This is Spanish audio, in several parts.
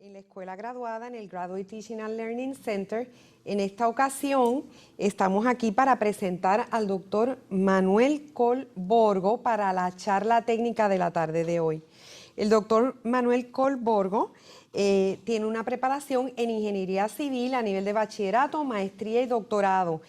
en la escuela graduada en el Graduate Teaching and Learning Center. En esta ocasión estamos aquí para presentar al doctor Manuel Coll Borgo para la charla técnica de la tarde de hoy. El doctor Manuel Coll Borgo tiene una preparación en ingeniería civil a nivel de bachillerato, maestría y doctorado.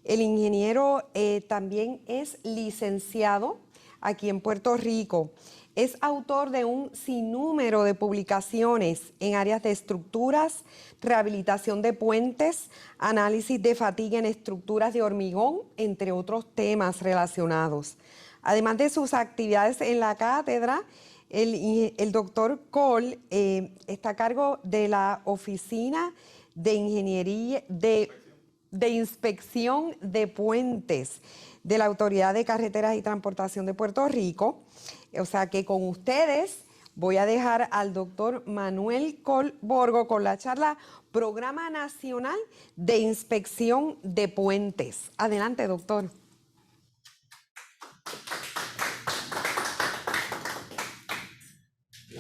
El ingeniero también es licenciado aquí en Puerto Rico. Es autor de un sinnúmero de publicaciones en áreas de estructuras, rehabilitación de puentes, análisis de fatiga en estructuras de hormigón, entre otros temas relacionados. Además de sus actividades en la cátedra, el doctor Coll está a cargo de la Oficina de Ingeniería de Inspección de Puentes de la Autoridad de Carreteras y Transportación de Puerto Rico. O sea que con ustedes voy a dejar al doctor Manuel Coll Borgo con la charla Programa Nacional de Inspección de Puentes. Adelante, doctor.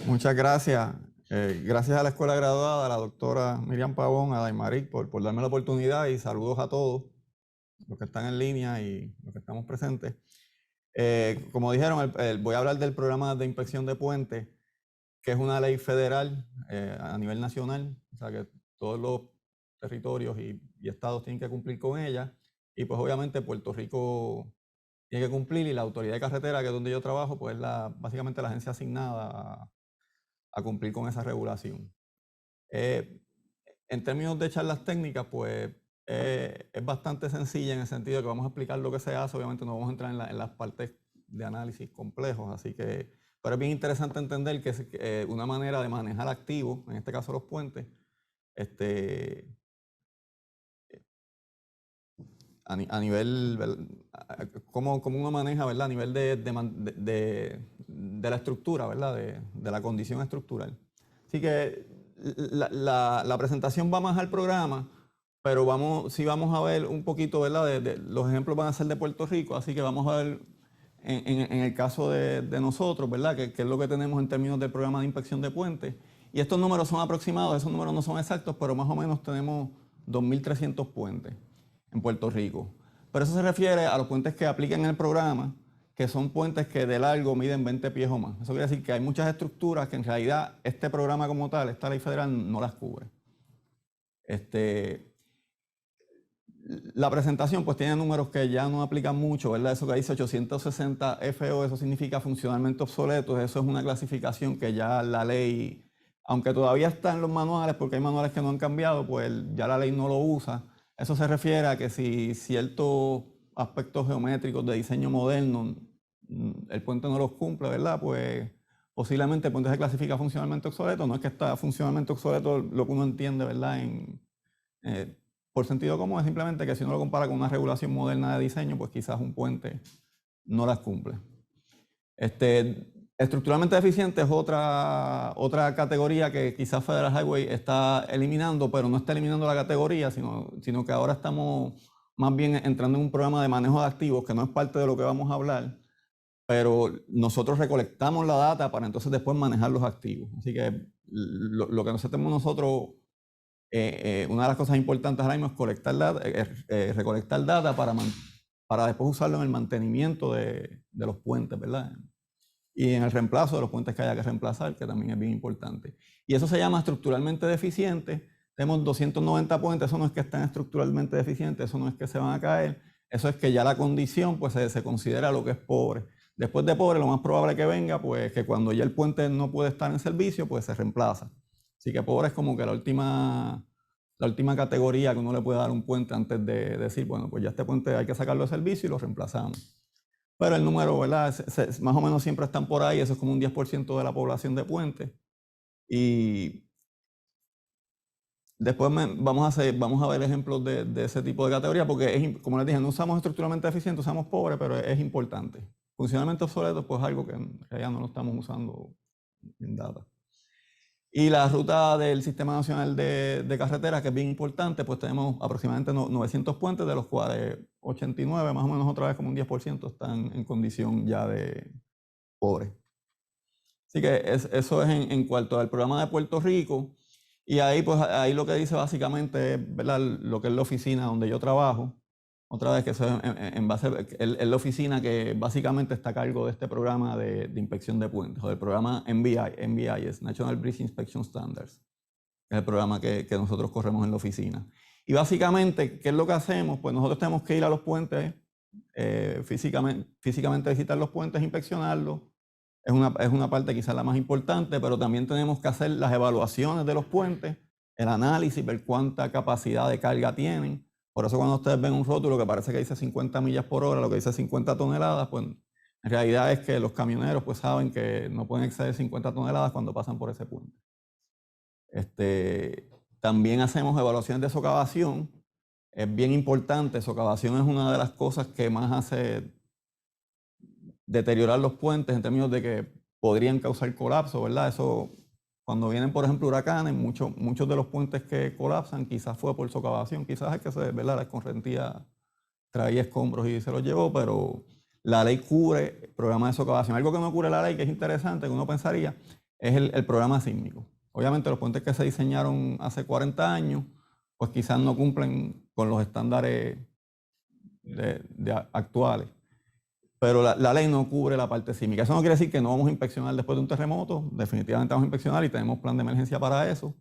Muchas gracias. Gracias a la escuela graduada, a la doctora Miriam Pavón, a Daimaric por darme la oportunidad, y saludos a todos los que están en línea y los que estamos presentes. Como dijeron, voy a hablar del programa de inspección de puentes, que es una ley federal a nivel nacional, o sea que todos los territorios y estados tienen que cumplir con ella, y pues obviamente Puerto Rico tiene que cumplir, y la autoridad de carretera, que es donde yo trabajo, pues es básicamente la agencia asignada a cumplir con esa regulación. En términos de charlas técnicas, pues es bastante sencilla en el sentido de que vamos a explicar lo que se hace. Obviamente no vamos a entrar en las partes de análisis complejos, así que, pero es bien interesante entender que es una manera de manejar activos, en este caso los puentes, a nivel, cómo uno maneja, ¿verdad? A nivel de la estructura, ¿verdad? De la condición estructural. Así que la presentación va más al programa, pero sí vamos a ver un poquito, ¿verdad? Los ejemplos van a ser de Puerto Rico, así que vamos a ver en el caso de nosotros, ¿verdad? Que es lo que tenemos en términos del programa de inspección de puentes. Y estos números son aproximados, esos números no son exactos, pero más o menos tenemos 2.300 puentes en Puerto Rico. Pero eso se refiere a los puentes que aplican en el programa, que son puentes que de largo miden 20 pies o más. Eso quiere decir que hay muchas estructuras que en realidad este programa como tal, esta ley federal, no las cubre. La presentación pues tiene números que ya no aplican mucho, ¿verdad? Eso que dice 860 FO, eso significa funcionalmente obsoletos. Eso es una clasificación que ya la ley, aunque todavía está en los manuales, porque hay manuales que no han cambiado, pues ya la ley no lo usa. Eso se refiere a que si ciertos aspectos geométricos de diseño moderno el puente no los cumple, ¿verdad? Pues posiblemente el puente se clasifica funcionalmente obsoleto. No es que está funcionalmente obsoleto lo que uno entiende, ¿verdad? Por sentido común, es simplemente que si uno lo compara con una regulación moderna de diseño, pues quizás un puente no las cumple. Estructuralmente deficiente es otra categoría que quizás Federal Highway está eliminando, pero no está eliminando la categoría, sino que ahora estamos más bien entrando en un programa de manejo de activos que no es parte de lo que vamos a hablar, pero nosotros recolectamos la data para entonces después manejar los activos. Así que lo que hacemos nosotros, una de las cosas importantes ahora mismo es recolectar data para después usarlo en el mantenimiento de los puentes, ¿verdad? Y en el reemplazo de los puentes que haya que reemplazar, que también es bien importante. Y eso se llama estructuralmente deficiente. Tenemos 290 puentes, eso no es que estén estructuralmente deficientes, eso no es que se van a caer, eso es que ya la condición pues se considera lo que es pobre. Después de pobre, lo más probable que venga, pues que cuando ya el puente no puede estar en servicio, pues se reemplaza. Así que pobre es como que la última categoría que uno le puede dar a un puente antes de decir, bueno, pues ya este puente hay que sacarlo de servicio y lo reemplazamos. Pero el número, ¿verdad? Más o menos siempre están por ahí, eso es como un 10% de la población de puentes. Y después vamos a ver ejemplos de ese tipo de categoría, porque como les dije, no usamos estructuralmente deficiente, usamos pobre, pero es importante. Funcionalmente obsoleto, pues algo que en realidad no lo estamos usando en data. Y la ruta del Sistema Nacional de Carreteras, que es bien importante, pues tenemos aproximadamente 900 puentes, de los cuales 89, más o menos otra vez como un 10%, están en condición ya de pobre. Así que eso es en cuanto al programa de Puerto Rico. Y ahí, pues, ahí lo que dice básicamente es, ¿verdad?, lo que es la oficina donde yo trabajo. Otra vez que eso en base, es la oficina que básicamente está a cargo de este programa de inspección de puentes, o del programa NBIS, National Bridge Inspection Standards. Es el programa que nosotros corremos en la oficina. Y básicamente, ¿qué es lo que hacemos? Pues nosotros tenemos que ir a los puentes, físicamente visitar los puentes, inspeccionarlos. Es una parte quizás la más importante, pero también tenemos que hacer las evaluaciones de los puentes, el análisis, ver cuánta capacidad de carga tienen. Por eso cuando ustedes ven un rótulo que parece que dice 50 millas por hora, lo que dice 50 toneladas, pues en realidad es que los camioneros pues saben que no pueden exceder 50 toneladas cuando pasan por ese puente. También hacemos evaluaciones de socavación. Es bien importante, socavación es una de las cosas que más hace deteriorar los puentes en términos de que podrían causar colapso, ¿verdad? Eso, cuando vienen, por ejemplo, huracanes, muchos de los puentes que colapsan quizás fue por socavación, quizás es que ¿verdad?, la escorrentía traía escombros y se los llevó, pero la ley cubre el programa de socavación. Algo que no cubre la ley, que es interesante, que uno pensaría, es el programa sísmico. Obviamente los puentes que se diseñaron hace 40 años, pues quizás no cumplen con los estándares actuales. Pero la ley no cubre la parte sísmica. Eso no quiere decir que no vamos a inspeccionar después de un terremoto. Definitivamente vamos a inspeccionar y tenemos plan de emergencia para eso.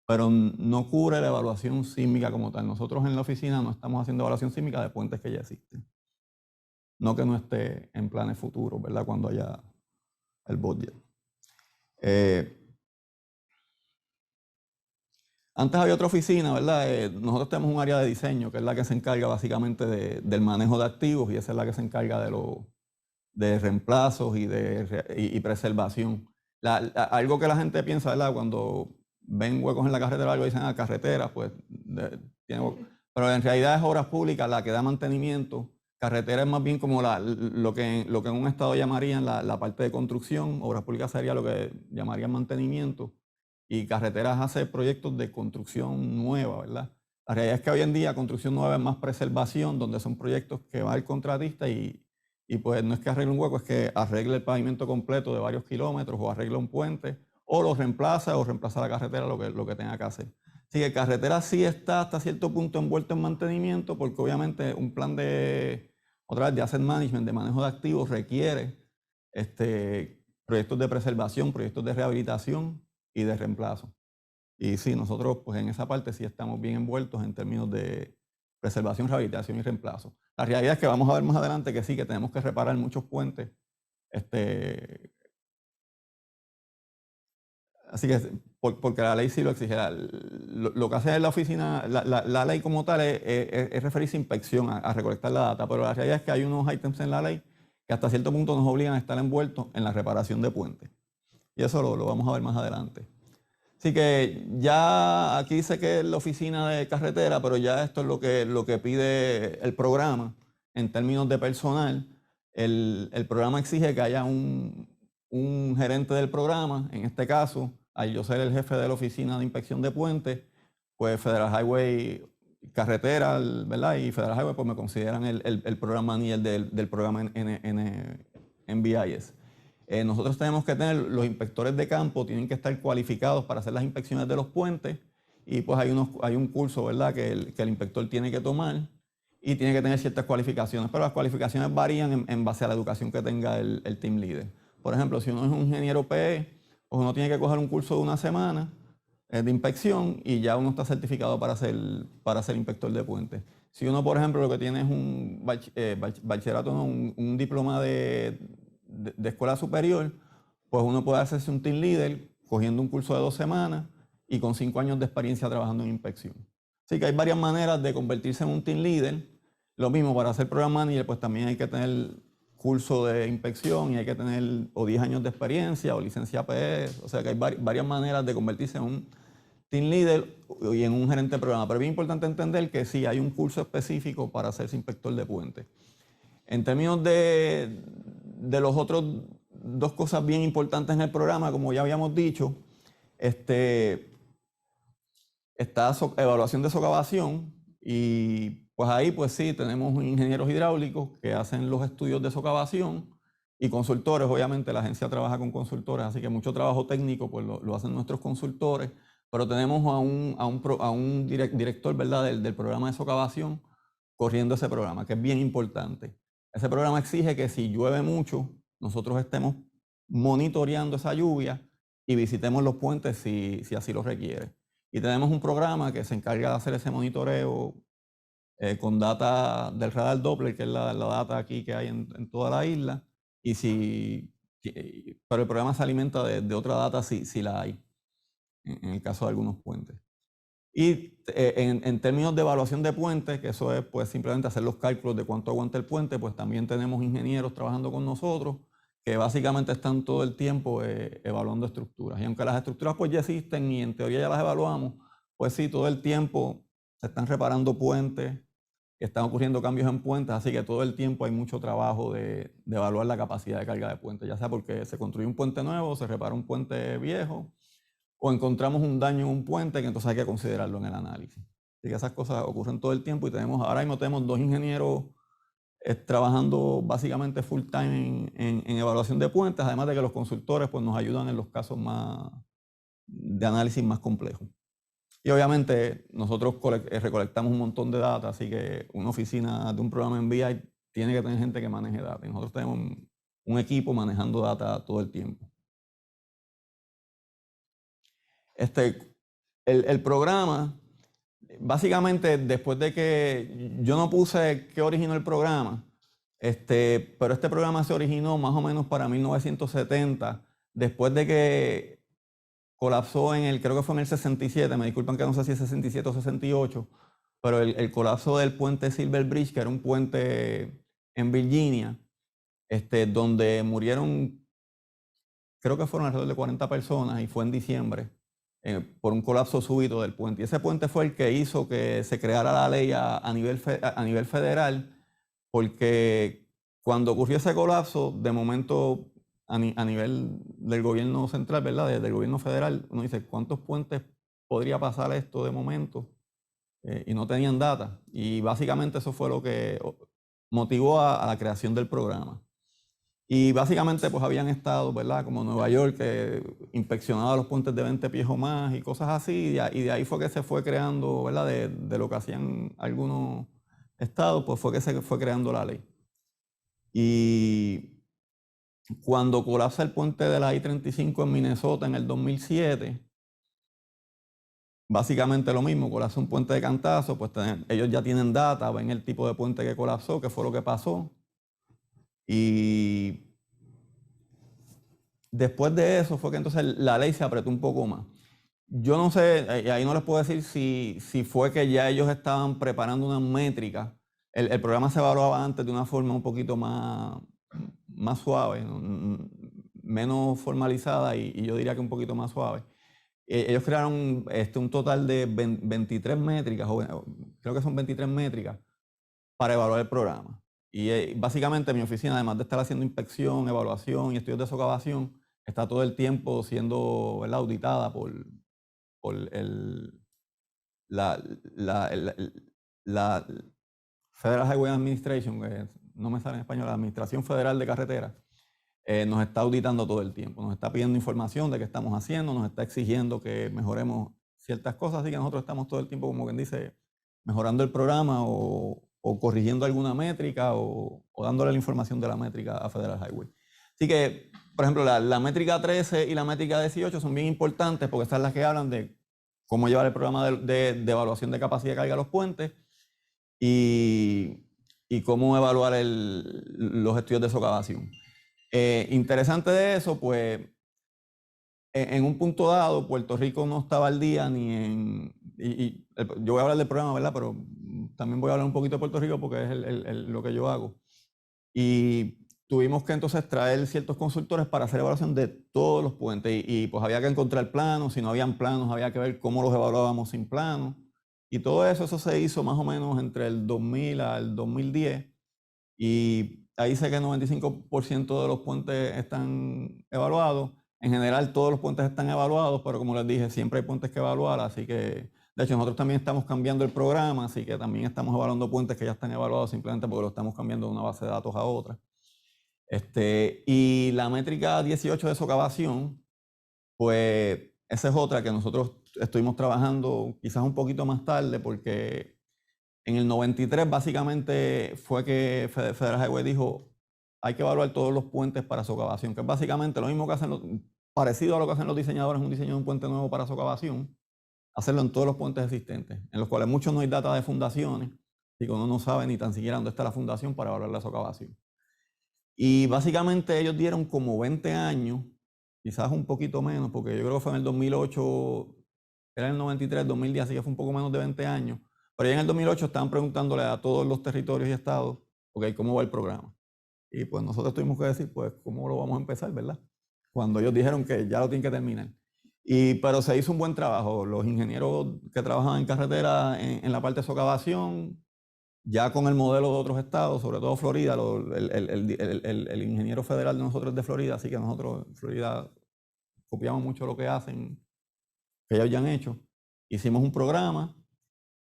Pero no cubre la evaluación sísmica como tal. Nosotros en la oficina no estamos haciendo evaluación sísmica de puentes que ya existen. No que no esté en planes futuros, ¿verdad?, cuando haya el budget. Antes había otra oficina, ¿verdad? Nosotros tenemos un área de diseño, que es la que se encarga básicamente del manejo de activos, y esa es la que se encarga de reemplazos y preservación. Algo que la gente piensa, ¿verdad?, cuando ven huecos en la carretera, algo dicen, carreteras, pues pero en realidad es obras públicas la que da mantenimiento. Carretera es más bien como lo que en un estado llamarían la parte de construcción. Obras públicas sería lo que llamarían mantenimiento. Y carreteras hace proyectos de construcción nueva, ¿verdad? La realidad es que hoy en día construcción nueva es más preservación, donde son proyectos que va el contratista y pues no es que arregle un hueco, es que arregle el pavimento completo de varios kilómetros o arregle un puente o lo reemplaza o reemplaza la carretera, lo que tenga que hacer. Así que carretera sí está hasta cierto punto envuelto en mantenimiento, porque obviamente un plan de asset management, de manejo de activos, requiere proyectos de preservación, proyectos de rehabilitación y de reemplazo. Y sí, nosotros pues en esa parte sí estamos bien envueltos en términos de preservación, rehabilitación y reemplazo. La realidad es que vamos a ver más adelante que sí, que tenemos que reparar muchos puentes. Así que, porque la ley sí lo exige. Lo que hace la oficina, la ley como tal es referirse a inspección, a recolectar la data, pero la realidad es que hay unos ítems en la ley que hasta cierto punto nos obligan a estar envueltos en la reparación de puentes. Y eso lo vamos a ver más adelante. Así que ya aquí dice que es la oficina de carretera, pero ya esto es lo que pide el programa en términos de personal. El programa exige que haya un gerente del programa. En este caso, al yo ser el jefe de la oficina de inspección de puentes, pues Federal Highway, carretera, ¿verdad?, y Federal Highway pues me consideran el programa manager del programa NBIS. Nosotros tenemos que tener, los inspectores de campo tienen que estar cualificados para hacer las inspecciones de los puentes, y pues hay un curso, ¿verdad?, que el inspector tiene que tomar y tiene que tener ciertas cualificaciones, pero las cualificaciones varían en base a la educación que tenga el team leader. Por ejemplo, si uno es un ingeniero PE, pues uno tiene que coger un curso de 1 semana de inspección y ya uno está certificado para ser inspector de puentes. Si uno, por ejemplo, lo que tiene es un bachillerato, no, un diploma de escuela superior, pues uno puede hacerse un team leader cogiendo un curso de 2 semanas y con 5 años de experiencia trabajando en inspección. Así que hay varias maneras de convertirse en un team leader. Lo mismo, para ser program manager, pues también hay que tener curso de inspección y hay que tener o 10 años de experiencia o licencia PE. O sea que hay varias maneras de convertirse en un team leader y en un gerente de programa. Pero es bien importante entender que sí hay un curso específico para hacerse inspector de puentes. En términos de los otros 2 cosas bien importantes en el programa, como ya habíamos dicho, está evaluación de socavación, y pues ahí pues sí tenemos ingenieros hidráulicos que hacen los estudios de socavación y consultores. Obviamente la agencia trabaja con consultores, así que mucho trabajo técnico pues lo hacen nuestros consultores, pero tenemos a un director, ¿verdad?, del programa de socavación corriendo ese programa, que es bien importante. Ese programa exige que si llueve mucho, nosotros estemos monitoreando esa lluvia y visitemos los puentes si así lo requiere. Y tenemos un programa que se encarga de hacer ese monitoreo con data del radar Doppler, que es la data aquí que hay en toda la isla, pero el programa se alimenta de otra data si la hay, en el caso de algunos puentes. Y en términos de evaluación de puentes, que eso es pues simplemente hacer los cálculos de cuánto aguanta el puente, pues también tenemos ingenieros trabajando con nosotros que básicamente están todo el tiempo evaluando estructuras. Y aunque las estructuras pues ya existen y en teoría ya las evaluamos, pues sí, todo el tiempo se están reparando puentes, están ocurriendo cambios en puentes, así que todo el tiempo hay mucho trabajo de evaluar la capacidad de carga de puentes, ya sea porque se construye un puente nuevo, se repara un puente viejo, o encontramos un daño en un puente que entonces hay que considerarlo en el análisis. Así que esas cosas ocurren todo el tiempo y ahora mismo tenemos 2 ingenieros trabajando básicamente full time en evaluación de puentes, además de que los consultores pues, nos ayudan en los casos de análisis más complejos. Y obviamente nosotros recolectamos un montón de data, así que una oficina de un programa en BI tiene que tener gente que maneje data. Y nosotros tenemos un equipo manejando data todo el tiempo. El programa, básicamente después de que yo no puse qué originó el programa, pero este programa se originó más o menos para 1970, después de que colapsó creo que fue en el 67, me disculpan que no sé si es 67 o 68, pero el colapso del puente Silver Bridge, que era un puente en Virginia, donde murieron, creo que fueron alrededor de 40 personas y fue en diciembre, por un colapso súbito del puente. Y ese puente fue el que hizo que se creara la ley a nivel federal, porque cuando ocurrió ese colapso, de momento a nivel del gobierno central, ¿verdad? Del gobierno federal, uno dice, ¿cuántos puentes podría pasar esto de momento? Y no tenían data. Y básicamente eso fue lo que motivó a la creación del programa. Y básicamente pues habían estados, ¿verdad? Como Nueva York, que inspeccionaba los puentes de 20 pies o más y cosas así. Y de ahí fue que se fue creando, ¿verdad? De lo que hacían algunos estados, pues fue que se fue creando la ley. Y cuando colapsa el puente de la I-35 en Minnesota en el 2007, básicamente lo mismo, colapsa un puente de cantazo, pues ellos ya tienen data, ven el tipo de puente que colapsó, qué fue lo que pasó. Y después de eso fue que entonces la ley se apretó un poco más. Yo no sé, ahí no les puedo decir si fue que ya ellos estaban preparando una métrica. El programa se evaluaba antes de una forma un poquito más suave, ¿no? Menos formalizada y yo diría que un poquito más suave. Ellos crearon un total de 23 métricas, creo que son 23 métricas, para evaluar el programa. Y básicamente mi oficina, además de estar haciendo inspección, evaluación y estudios de socavación, está todo el tiempo siendo, ¿verdad?, auditada por la Federal Highway Administration, que no me sale en español, la Administración Federal de Carreteras, nos está auditando todo el tiempo, nos está pidiendo información de qué estamos haciendo, nos está exigiendo que mejoremos ciertas cosas, así que nosotros estamos todo el tiempo, como quien dice, mejorando el programa o corrigiendo alguna métrica o dándole la información de la métrica a Federal Highway. Así que, por ejemplo, la métrica 13 y la métrica 18 son bien importantes porque estas son las que hablan de cómo llevar el programa de evaluación de capacidad de carga a los puentes y cómo evaluar los estudios de socavación. Interesante de eso, pues, en un punto dado, Puerto Rico no estaba al día yo voy a hablar del programa, ¿verdad? Pero también voy a hablar un poquito de Puerto Rico porque es lo que yo hago. Y tuvimos que entonces traer ciertos consultores para hacer evaluación de todos los puentes y pues había que encontrar planos, si no habían planos había que ver cómo los evaluábamos sin planos. Y todo eso se hizo más o menos entre el 2000 al 2010 y ahí sé que el 95% de los puentes están evaluados. En general todos los puentes están evaluados, pero como les dije, siempre hay puentes que evaluar, así que de hecho nosotros también estamos cambiando el programa, así que también estamos evaluando puentes que ya están evaluados simplemente porque lo estamos cambiando de una base de datos a otra. Y la métrica 18 de socavación, pues esa es otra que nosotros estuvimos trabajando quizás un poquito más tarde, porque en el 93 básicamente fue que Federal Highway dijo hay que evaluar todos los puentes para socavación, que es básicamente lo mismo que hacen, parecido a lo que hacen los diseñadores, un diseño de un puente nuevo para socavación, hacerlo en todos los puentes existentes, en los cuales muchos no hay data de fundaciones, y que uno no sabe ni tan siquiera dónde está la fundación para evaluar la socavación. Y básicamente ellos dieron como 20 años, quizás un poquito menos, porque yo creo que fue en el 2008, era en el 93, 2010, así que fue un poco menos de 20 años. Pero ya en el 2008 estaban preguntándole a todos los territorios y estados, ok, ¿cómo va el programa? Y pues nosotros tuvimos que decir, pues, ¿cómo lo vamos a empezar, verdad? Cuando ellos dijeron que ya lo tienen que terminar. Pero se hizo un buen trabajo. Los ingenieros que trabajan en carretera en la parte de socavación, ya con el modelo de otros estados, sobre todo Florida, el ingeniero federal de nosotros es de Florida, así que nosotros en Florida copiamos mucho lo que hacen, que ellos ya han hecho. Hicimos un programa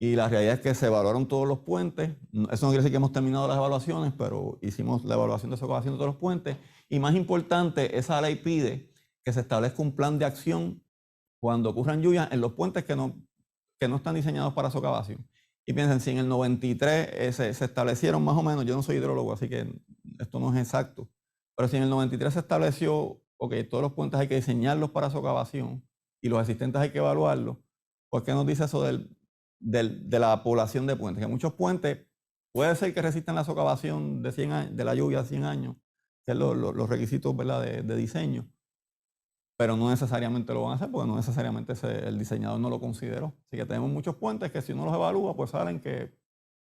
y la realidad es que se evaluaron todos los puentes. Eso no quiere decir que hemos terminado las evaluaciones, pero hicimos la evaluación de socavación de todos los puentes. Y más importante, esa ley pide que se establezca un plan de acción cuando ocurran lluvias en los puentes que no están diseñados para socavación. Y piensen, si en el 93 se establecieron más o menos, yo no soy hidrólogo, así que esto no es exacto, pero si en el 93 se estableció, ok, todos los puentes hay que diseñarlos para socavación y los existentes hay que evaluarlos, ¿por qué nos dice eso de la población de puentes? Que muchos puentes puede ser que resistan la socavación de 100 años, de la lluvia 100 años, que es los requisitos, ¿verdad?, de diseño, pero no necesariamente lo van a hacer porque no necesariamente el diseñador no lo consideró. Así que tenemos muchos puentes que si uno los evalúa, pues salen que,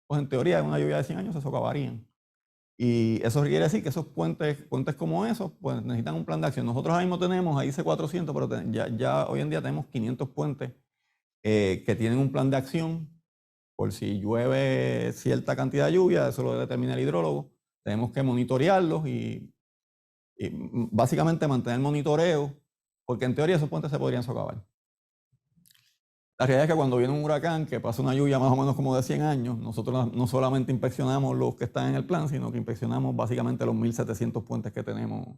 pues en teoría, en una lluvia de 100 años se socavarían. Y eso quiere decir que esos puentes como esos, pues necesitan un plan de acción. Nosotros ahí mismo tenemos, ahí dice 400, pero ya hoy en día tenemos 500 puentes que tienen un plan de acción por si llueve cierta cantidad de lluvia, eso lo determina el hidrólogo. Tenemos que monitorearlos y básicamente mantener el monitoreo, porque en teoría esos puentes se podrían socavar. La realidad es que cuando viene un huracán que pasa una lluvia más o menos como de 100 años, nosotros no solamente inspeccionamos los que están en el plan, sino que inspeccionamos básicamente los 1.700 puentes que tenemos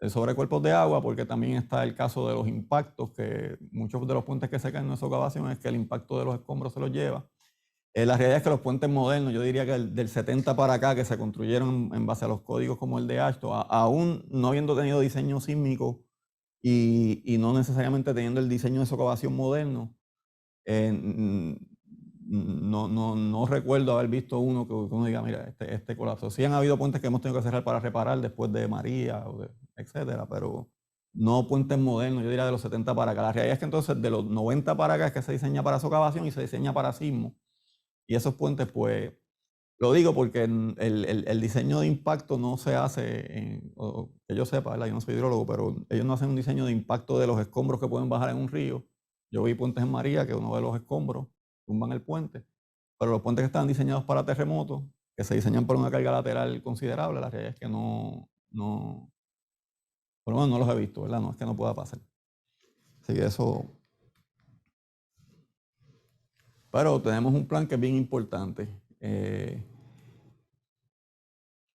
sobre cuerpos de agua, porque también está el caso de los impactos, que muchos de los puentes que se caen en socavación es que el impacto de los escombros se los lleva. La realidad es que los puentes modernos, yo diría que del 70 para acá, que se construyeron en base a los códigos como el de AASHTO, aún no habiendo tenido diseño sísmico y no necesariamente teniendo el diseño de socavación moderno, no recuerdo haber visto uno que uno diga, mira, este colapso. Sí han habido puentes que hemos tenido que cerrar para reparar después de María, etcétera, pero no puentes modernos, yo diría de los 70 para acá. La realidad es que entonces de los 90 para acá es que se diseña para socavación y se diseña para sismo. Y esos puentes, pues, lo digo porque el diseño de impacto no se hace, que yo sepa, ¿verdad? Yo no soy hidrólogo, pero ellos no hacen un diseño de impacto de los escombros que pueden bajar en un río. Yo vi puentes en María que uno ve los escombros, tumban el puente, pero los puentes que están diseñados para terremotos, que se diseñan por una carga lateral considerable, la realidad es que por lo menos no los he visto, ¿verdad? No es que no pueda pasar. Así que eso. Pero tenemos un plan que es bien importante.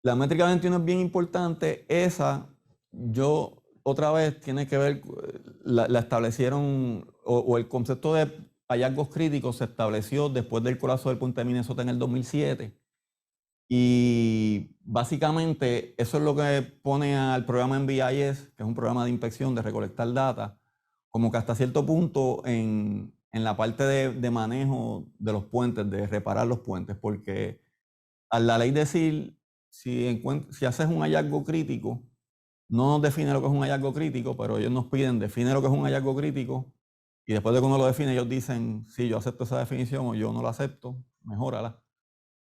La métrica 21 es bien importante. Esa, otra vez, tiene que ver, la establecieron, o el concepto de hallazgos críticos se estableció después del colapso del puente de Minnesota en el 2007. Y básicamente eso es lo que pone al programa NBIS, que es un programa de inspección, de recolectar data, como que hasta cierto punto en la parte de manejo de los puentes, de reparar los puentes, porque a la ley decir, si haces un hallazgo crítico, no nos define lo que es un hallazgo crítico, pero ellos nos piden, define lo que es un hallazgo crítico, y después de que uno lo define, ellos dicen, sí, yo acepto esa definición o yo no la acepto, mejórala.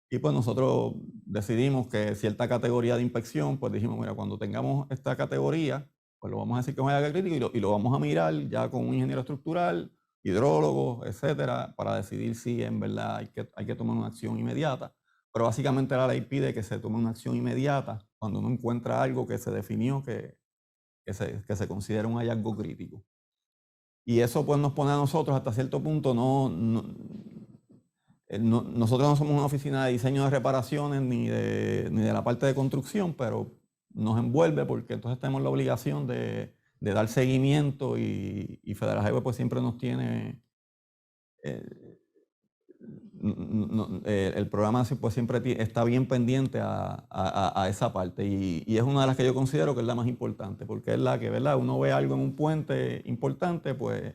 Y pues nosotros decidimos que cierta categoría de inspección, pues dijimos, mira, cuando tengamos esta categoría, pues lo vamos a decir que es un hallazgo crítico y lo vamos a mirar ya con un ingeniero estructural, hidrólogo, etcétera, para decidir si en verdad hay que tomar una acción inmediata. Pero básicamente la ley pide que se tome una acción inmediata cuando uno encuentra algo que se definió que se considera un hallazgo crítico. Y eso pues nos pone a nosotros hasta cierto punto, nosotros no somos una oficina de diseño de reparaciones ni de la parte de construcción, pero nos envuelve porque entonces tenemos la obligación de dar seguimiento y Federal Highway pues siempre nos tiene, el programa pues siempre está bien pendiente a esa parte y es una de las que yo considero que es la más importante, porque es la que, ¿verdad? Uno ve algo en un puente importante, pues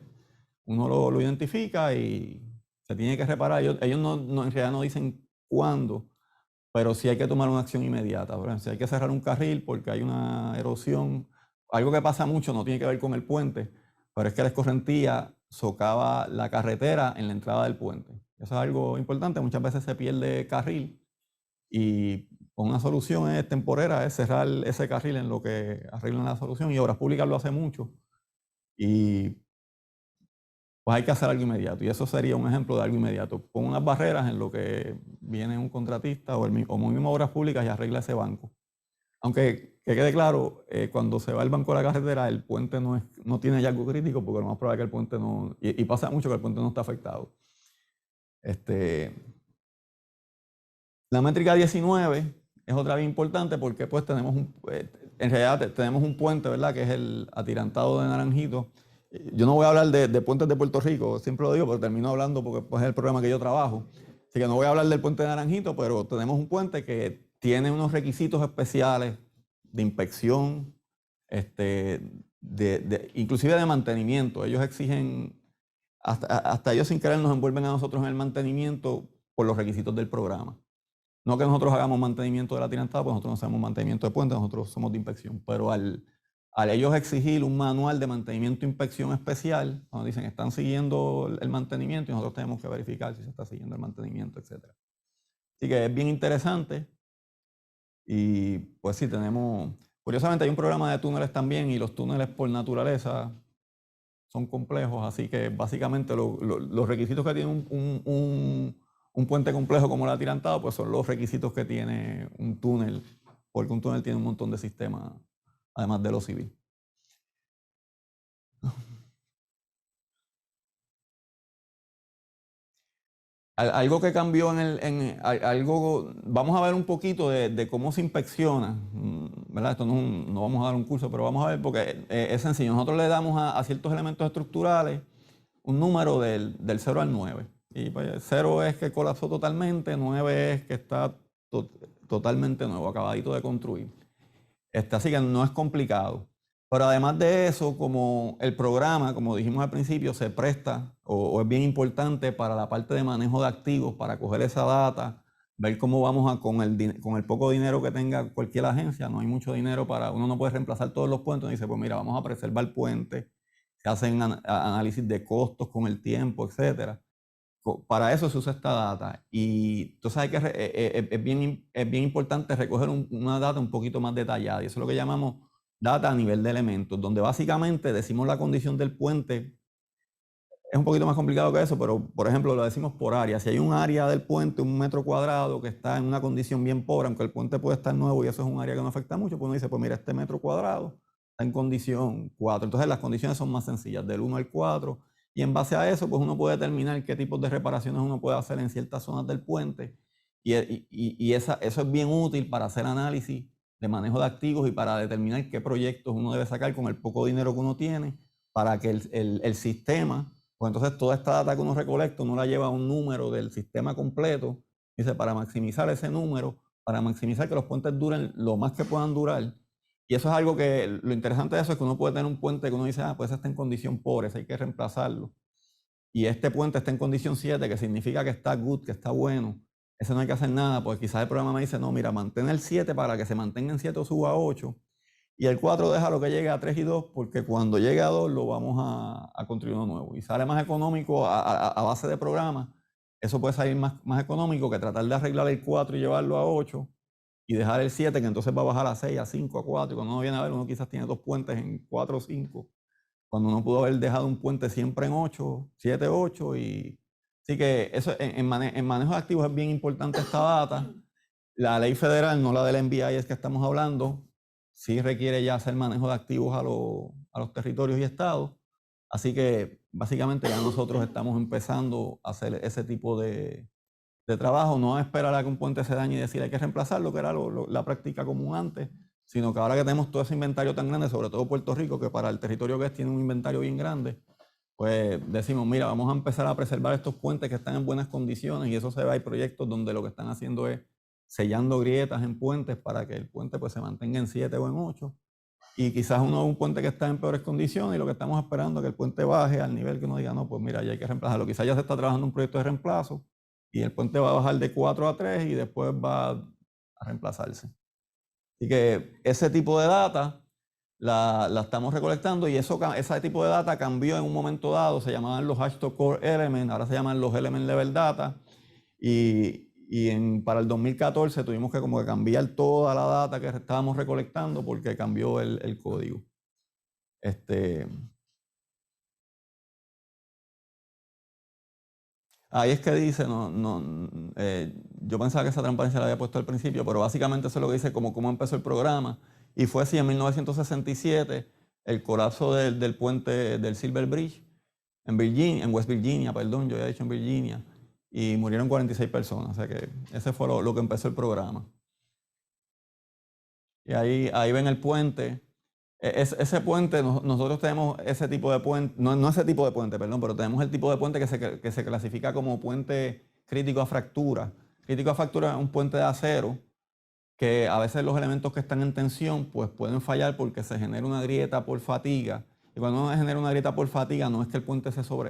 uno lo identifica y se tiene que reparar. Ellos en realidad no dicen cuándo, pero sí hay que tomar una acción inmediata. Por ejemplo, si hay que cerrar un carril porque hay una erosión, algo que pasa mucho, no tiene que ver con el puente, pero es que la escorrentía socava la carretera en la entrada del puente. Eso es algo importante, muchas veces se pierde carril y una solución temporera es cerrar ese carril en lo que arreglan la solución, y Obras Públicas lo hace mucho. Y pues hay que hacer algo inmediato, y eso sería un ejemplo de algo inmediato. Pon unas barreras en lo que viene un contratista o mismo Obras Públicas y arregla ese banco. Aunque que quede claro, cuando se va el banco a la carretera, el puente no tiene ya algo crítico, porque lo más probable es que el puente no, y pasa mucho que el puente no está afectado. La métrica 19 es otra bien importante porque pues en realidad tenemos un puente, ¿verdad? Que es el atirantado de Naranjito. Yo no voy a hablar de puentes de Puerto Rico, siempre lo digo, pero termino hablando porque pues, es el programa que yo trabajo. Así que no voy a hablar del puente de Naranjito, pero tenemos un puente que tiene unos requisitos especiales de inspección, inclusive de mantenimiento. Ellos exigen, hasta ellos sin querer nos envuelven a nosotros en el mantenimiento por los requisitos del programa. No que nosotros hagamos mantenimiento de la atirantado, pues nosotros no hacemos mantenimiento de puentes, nosotros somos de inspección. Pero al ellos exigir un manual de mantenimiento e inspección especial, nos dicen que están siguiendo el mantenimiento y nosotros tenemos que verificar si se está siguiendo el mantenimiento, etc. Así que es bien interesante. Y pues sí, curiosamente hay un programa de túneles también, y los túneles por naturaleza son complejos, así que básicamente los requisitos que tiene un puente complejo como el atirantado, pues son los requisitos que tiene un túnel, porque un túnel tiene un montón de sistemas, además de lo civil. Algo que cambió vamos a ver un poquito de cómo se inspecciona, ¿verdad? Esto no vamos a dar un curso, pero vamos a ver porque es sencillo. Nosotros le damos a ciertos elementos estructurales un número del 0 al 9. Y pues 0 es que colapsó totalmente, 9 es que está totalmente nuevo, acabadito de construir. Así que no es complicado. Pero además de eso, como el programa, como dijimos al principio, se presta o es bien importante para la parte de manejo de activos, para coger esa data, ver cómo vamos con el poco dinero que tenga cualquier agencia. No hay mucho dinero uno no puede reemplazar todos los puentes. Uno dice, pues mira, vamos a preservar el puente. Se hacen análisis de costos con el tiempo, etc. Para eso se usa esta data. Y entonces es bien importante recoger una data un poquito más detallada. Y eso es lo que llamamos data a nivel de elementos, donde básicamente decimos la condición del puente. Es un poquito más complicado que eso, pero por ejemplo lo decimos por área. Si hay un área del puente, 1 metro cuadrado, que está en una condición bien pobre, aunque el puente puede estar nuevo y eso es un área que no afecta mucho, pues uno dice, pues mira, este metro cuadrado está en condición 4. Entonces las condiciones son más sencillas, del 1 al 4. Y en base a eso, pues uno puede determinar qué tipos de reparaciones uno puede hacer en ciertas zonas del puente. Y eso es bien útil para hacer análisis de manejo de activos y para determinar qué proyectos uno debe sacar con el poco dinero que uno tiene, para que el sistema, pues entonces toda esta data que uno recolecta, uno la lleva a un número del sistema completo, dice, para maximizar ese número, para maximizar que los puentes duren lo más que puedan durar. Y eso es algo que, lo interesante de eso es que uno puede tener un puente que uno dice, pues está en condición pobre, hay que reemplazarlo. Y este puente está en condición 7, que significa que está good, que está bueno. Ese no hay que hacer nada, porque quizás el programa me dice, no, mira, mantén el 7 para que se mantenga en 7 o suba a 8. Y el 4 déjalo que llegue a 3 y 2, porque cuando llegue a 2 lo vamos a construir uno nuevo. Y sale más económico a base de programa. Eso puede salir más económico que tratar de arreglar el 4 y llevarlo a 8 y dejar el 7, que entonces va a bajar a 6, a 5, a 4. Y cuando uno viene a ver, uno quizás tiene 2 puentes en 4 o 5. Cuando uno pudo haber dejado un puente siempre en 8, 7, 8. Así que eso en manejo de activos es bien importante esta data. La ley federal, no la del NBI es que estamos hablando, sí requiere ya hacer manejo de activos a los territorios y estados. Así que básicamente ya nosotros estamos empezando a hacer ese tipo de trabajo, no a esperar a que un puente se dañe y decir hay que reemplazarlo, que era la práctica común antes, sino que ahora que tenemos todo ese inventario tan grande, sobre todo Puerto Rico, que para el territorio que es tiene un inventario bien grande, pues decimos, mira, vamos a empezar a preservar estos puentes que están en buenas condiciones, y eso se ve, hay proyectos donde lo que están haciendo es sellando grietas en puentes para que el puente pues se mantenga en 7 o en 8, y quizás un puente que está en peores condiciones y lo que estamos esperando es que el puente baje al nivel que uno diga, no, pues mira, ya hay que reemplazarlo. Quizás ya se está trabajando un proyecto de reemplazo y el puente va a bajar de 4 a 3 y después va a reemplazarse. Así que ese tipo de data la estamos recolectando, y ese tipo de data cambió en un momento dado. Se llamaban los hashtag core elements, ahora se llaman los element level data, para el 2014 tuvimos que como que cambiar toda la data que estábamos recolectando porque cambió el código. Ahí es que dice, yo pensaba que esa transparencia la había puesto al principio, pero básicamente eso es lo que dice cómo empezó el programa. Y fue así en 1967, el colapso del puente del Silver Bridge en West Virginia, perdón, yo había dicho en Virginia, y murieron 46 personas. O sea que ese fue lo que empezó el programa. Y ahí ven el puente. Ese puente, nosotros tenemos ese tipo de puente, no ese tipo de puente, perdón, pero tenemos el tipo de puente que se clasifica como puente crítico a fractura. Crítico a fractura es un puente de acero que a veces los elementos que están en tensión pues pueden fallar porque se genera una grieta por fatiga. Y cuando uno genera una grieta por fatiga, no es que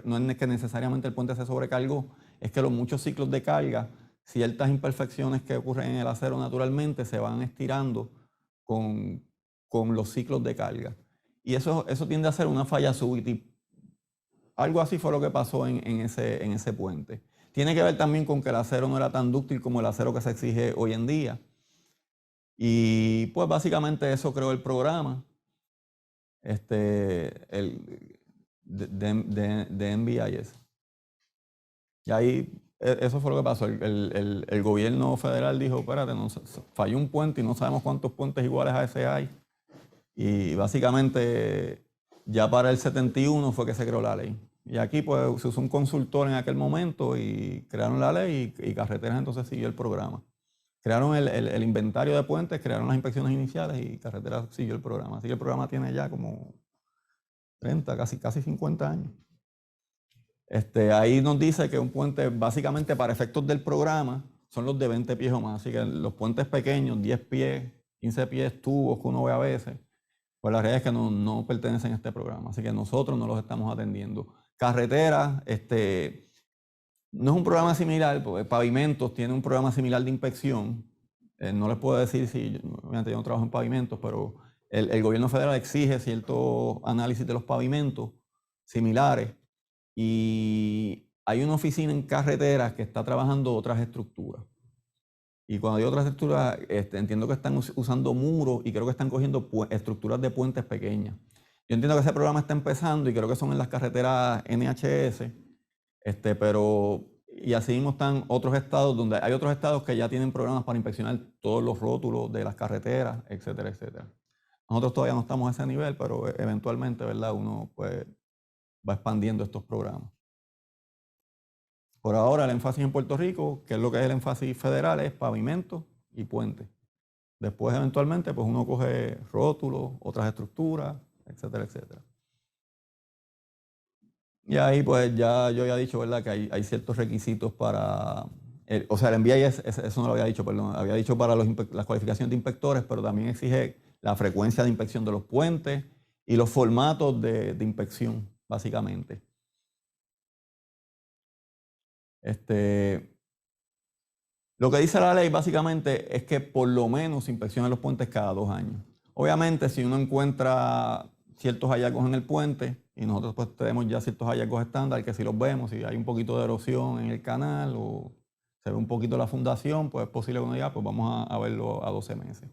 no es que necesariamente el puente se sobrecargó, es que los muchos ciclos de carga, ciertas imperfecciones que ocurren en el acero naturalmente se van estirando con los ciclos de carga. Y eso tiende a ser una falla súbita. Algo así fue lo que pasó en ese puente. Tiene que ver también con que el acero no era tan dúctil como el acero que se exige hoy en día. Y pues básicamente eso creó el programa de NBIS. Y ahí eso fue lo que pasó. El gobierno federal dijo, espérate, falló un puente y no sabemos cuántos puentes iguales a ese hay. Y básicamente ya para el 71 fue que se creó la ley. Y aquí pues se usó un consultor en aquel momento y crearon la ley, y Carreteras entonces siguió el programa. Crearon el inventario de puentes, crearon las inspecciones iniciales y Carreteras siguió el programa. Así que el programa tiene ya como 30, casi 50 años. Ahí nos dice que un puente, básicamente para efectos del programa, son los de 20 pies o más. Así que los puentes pequeños, 10 pies, 15 pies, tubos que uno ve a veces, pues la realidad es que no pertenecen a este programa. Así que nosotros no los estamos atendiendo. Carreteras, no es un programa similar, porque Pavimentos tiene un programa similar de inspección. No les puedo decir si, obviamente yo no trabajo en pavimentos, pero el gobierno federal exige cierto análisis de los pavimentos similares. Y hay una oficina en Carreteras que está trabajando otras estructuras. Y cuando hay otras estructuras, entiendo que están usando muros y creo que están cogiendo estructuras de puentes pequeñas. Yo entiendo que ese programa está empezando y creo que son en las carreteras NHS, y así mismo están otros estados donde hay otros estados que ya tienen programas para inspeccionar todos los rótulos de las carreteras, etcétera, etcétera. Nosotros todavía no estamos a ese nivel, pero eventualmente, ¿verdad? Uno pues va expandiendo estos programas. Por ahora el énfasis en Puerto Rico, que es lo que es el énfasis federal, es pavimento y puente. Después eventualmente pues uno coge rótulos, otras estructuras, etcétera, etcétera. Y ahí pues ya yo había dicho, ¿verdad?, que hay ciertos requisitos para, el NBIS, eso no lo había dicho, perdón, había dicho para las cualificaciones de inspectores, pero también exige la frecuencia de inspección de los puentes y los formatos de inspección, básicamente. Lo que dice la ley básicamente es que por lo menos se inspeccionen los puentes cada 2 años. Obviamente, si uno encuentra ciertos hallazgos en el puente, y nosotros pues tenemos ya ciertos hallazgos estándar que si los vemos, si hay un poquito de erosión en el canal o se ve un poquito la fundación, pues es posible que uno diga, pues vamos a verlo a 12 meses.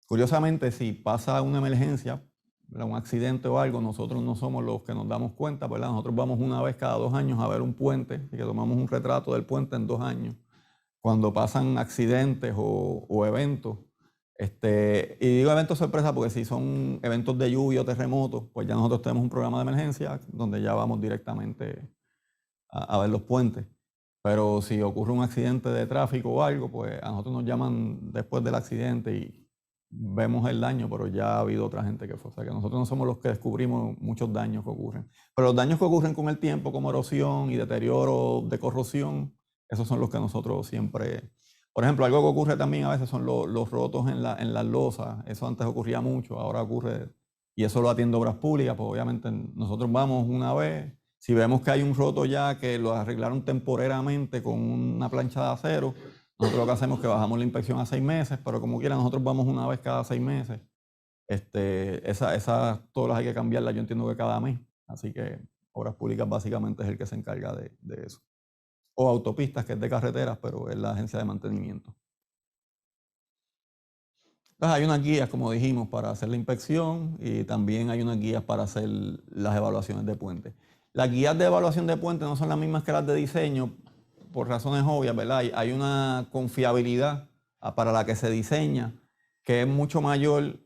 Curiosamente, si pasa una emergencia, ¿verdad?, un accidente o algo, nosotros no somos los que nos damos cuenta, ¿verdad? Nosotros vamos una vez cada 2 años a ver un puente y que tomamos un retrato del puente en 2 años. Cuando pasan accidentes o eventos, y digo eventos sorpresa porque si son eventos de lluvia o terremotos, pues ya nosotros tenemos un programa de emergencia donde ya vamos directamente a ver los puentes. Pero si ocurre un accidente de tráfico o algo, pues a nosotros nos llaman después del accidente y vemos el daño, pero ya ha habido otra gente que fue. O sea, que nosotros no somos los que descubrimos muchos daños que ocurren. Pero los daños que ocurren con el tiempo, como erosión y deterioro de corrosión, esos son los que nosotros siempre... Por ejemplo, algo que ocurre también a veces son los rotos en las losas. Eso antes ocurría mucho, ahora ocurre... Y eso lo atiende Obras Públicas, pues obviamente nosotros vamos una vez... Si vemos que hay un roto ya que lo arreglaron temporariamente con una plancha de acero, nosotros lo que hacemos es que bajamos la inspección a 6 meses, pero como quiera, nosotros vamos una vez cada 6 meses. Esas todas las hay que cambiarlas, yo entiendo que cada mes. Así que Obras Públicas básicamente es el que se encarga de eso. O autopistas, que es de carreteras, pero es la agencia de mantenimiento. Entonces hay unas guías, como dijimos, para hacer la inspección y también hay unas guías para hacer las evaluaciones de puentes. Las guías de evaluación de puentes no son las mismas que las de diseño por razones obvias, ¿verdad? Hay una confiabilidad para la que se diseña que es mucho mayor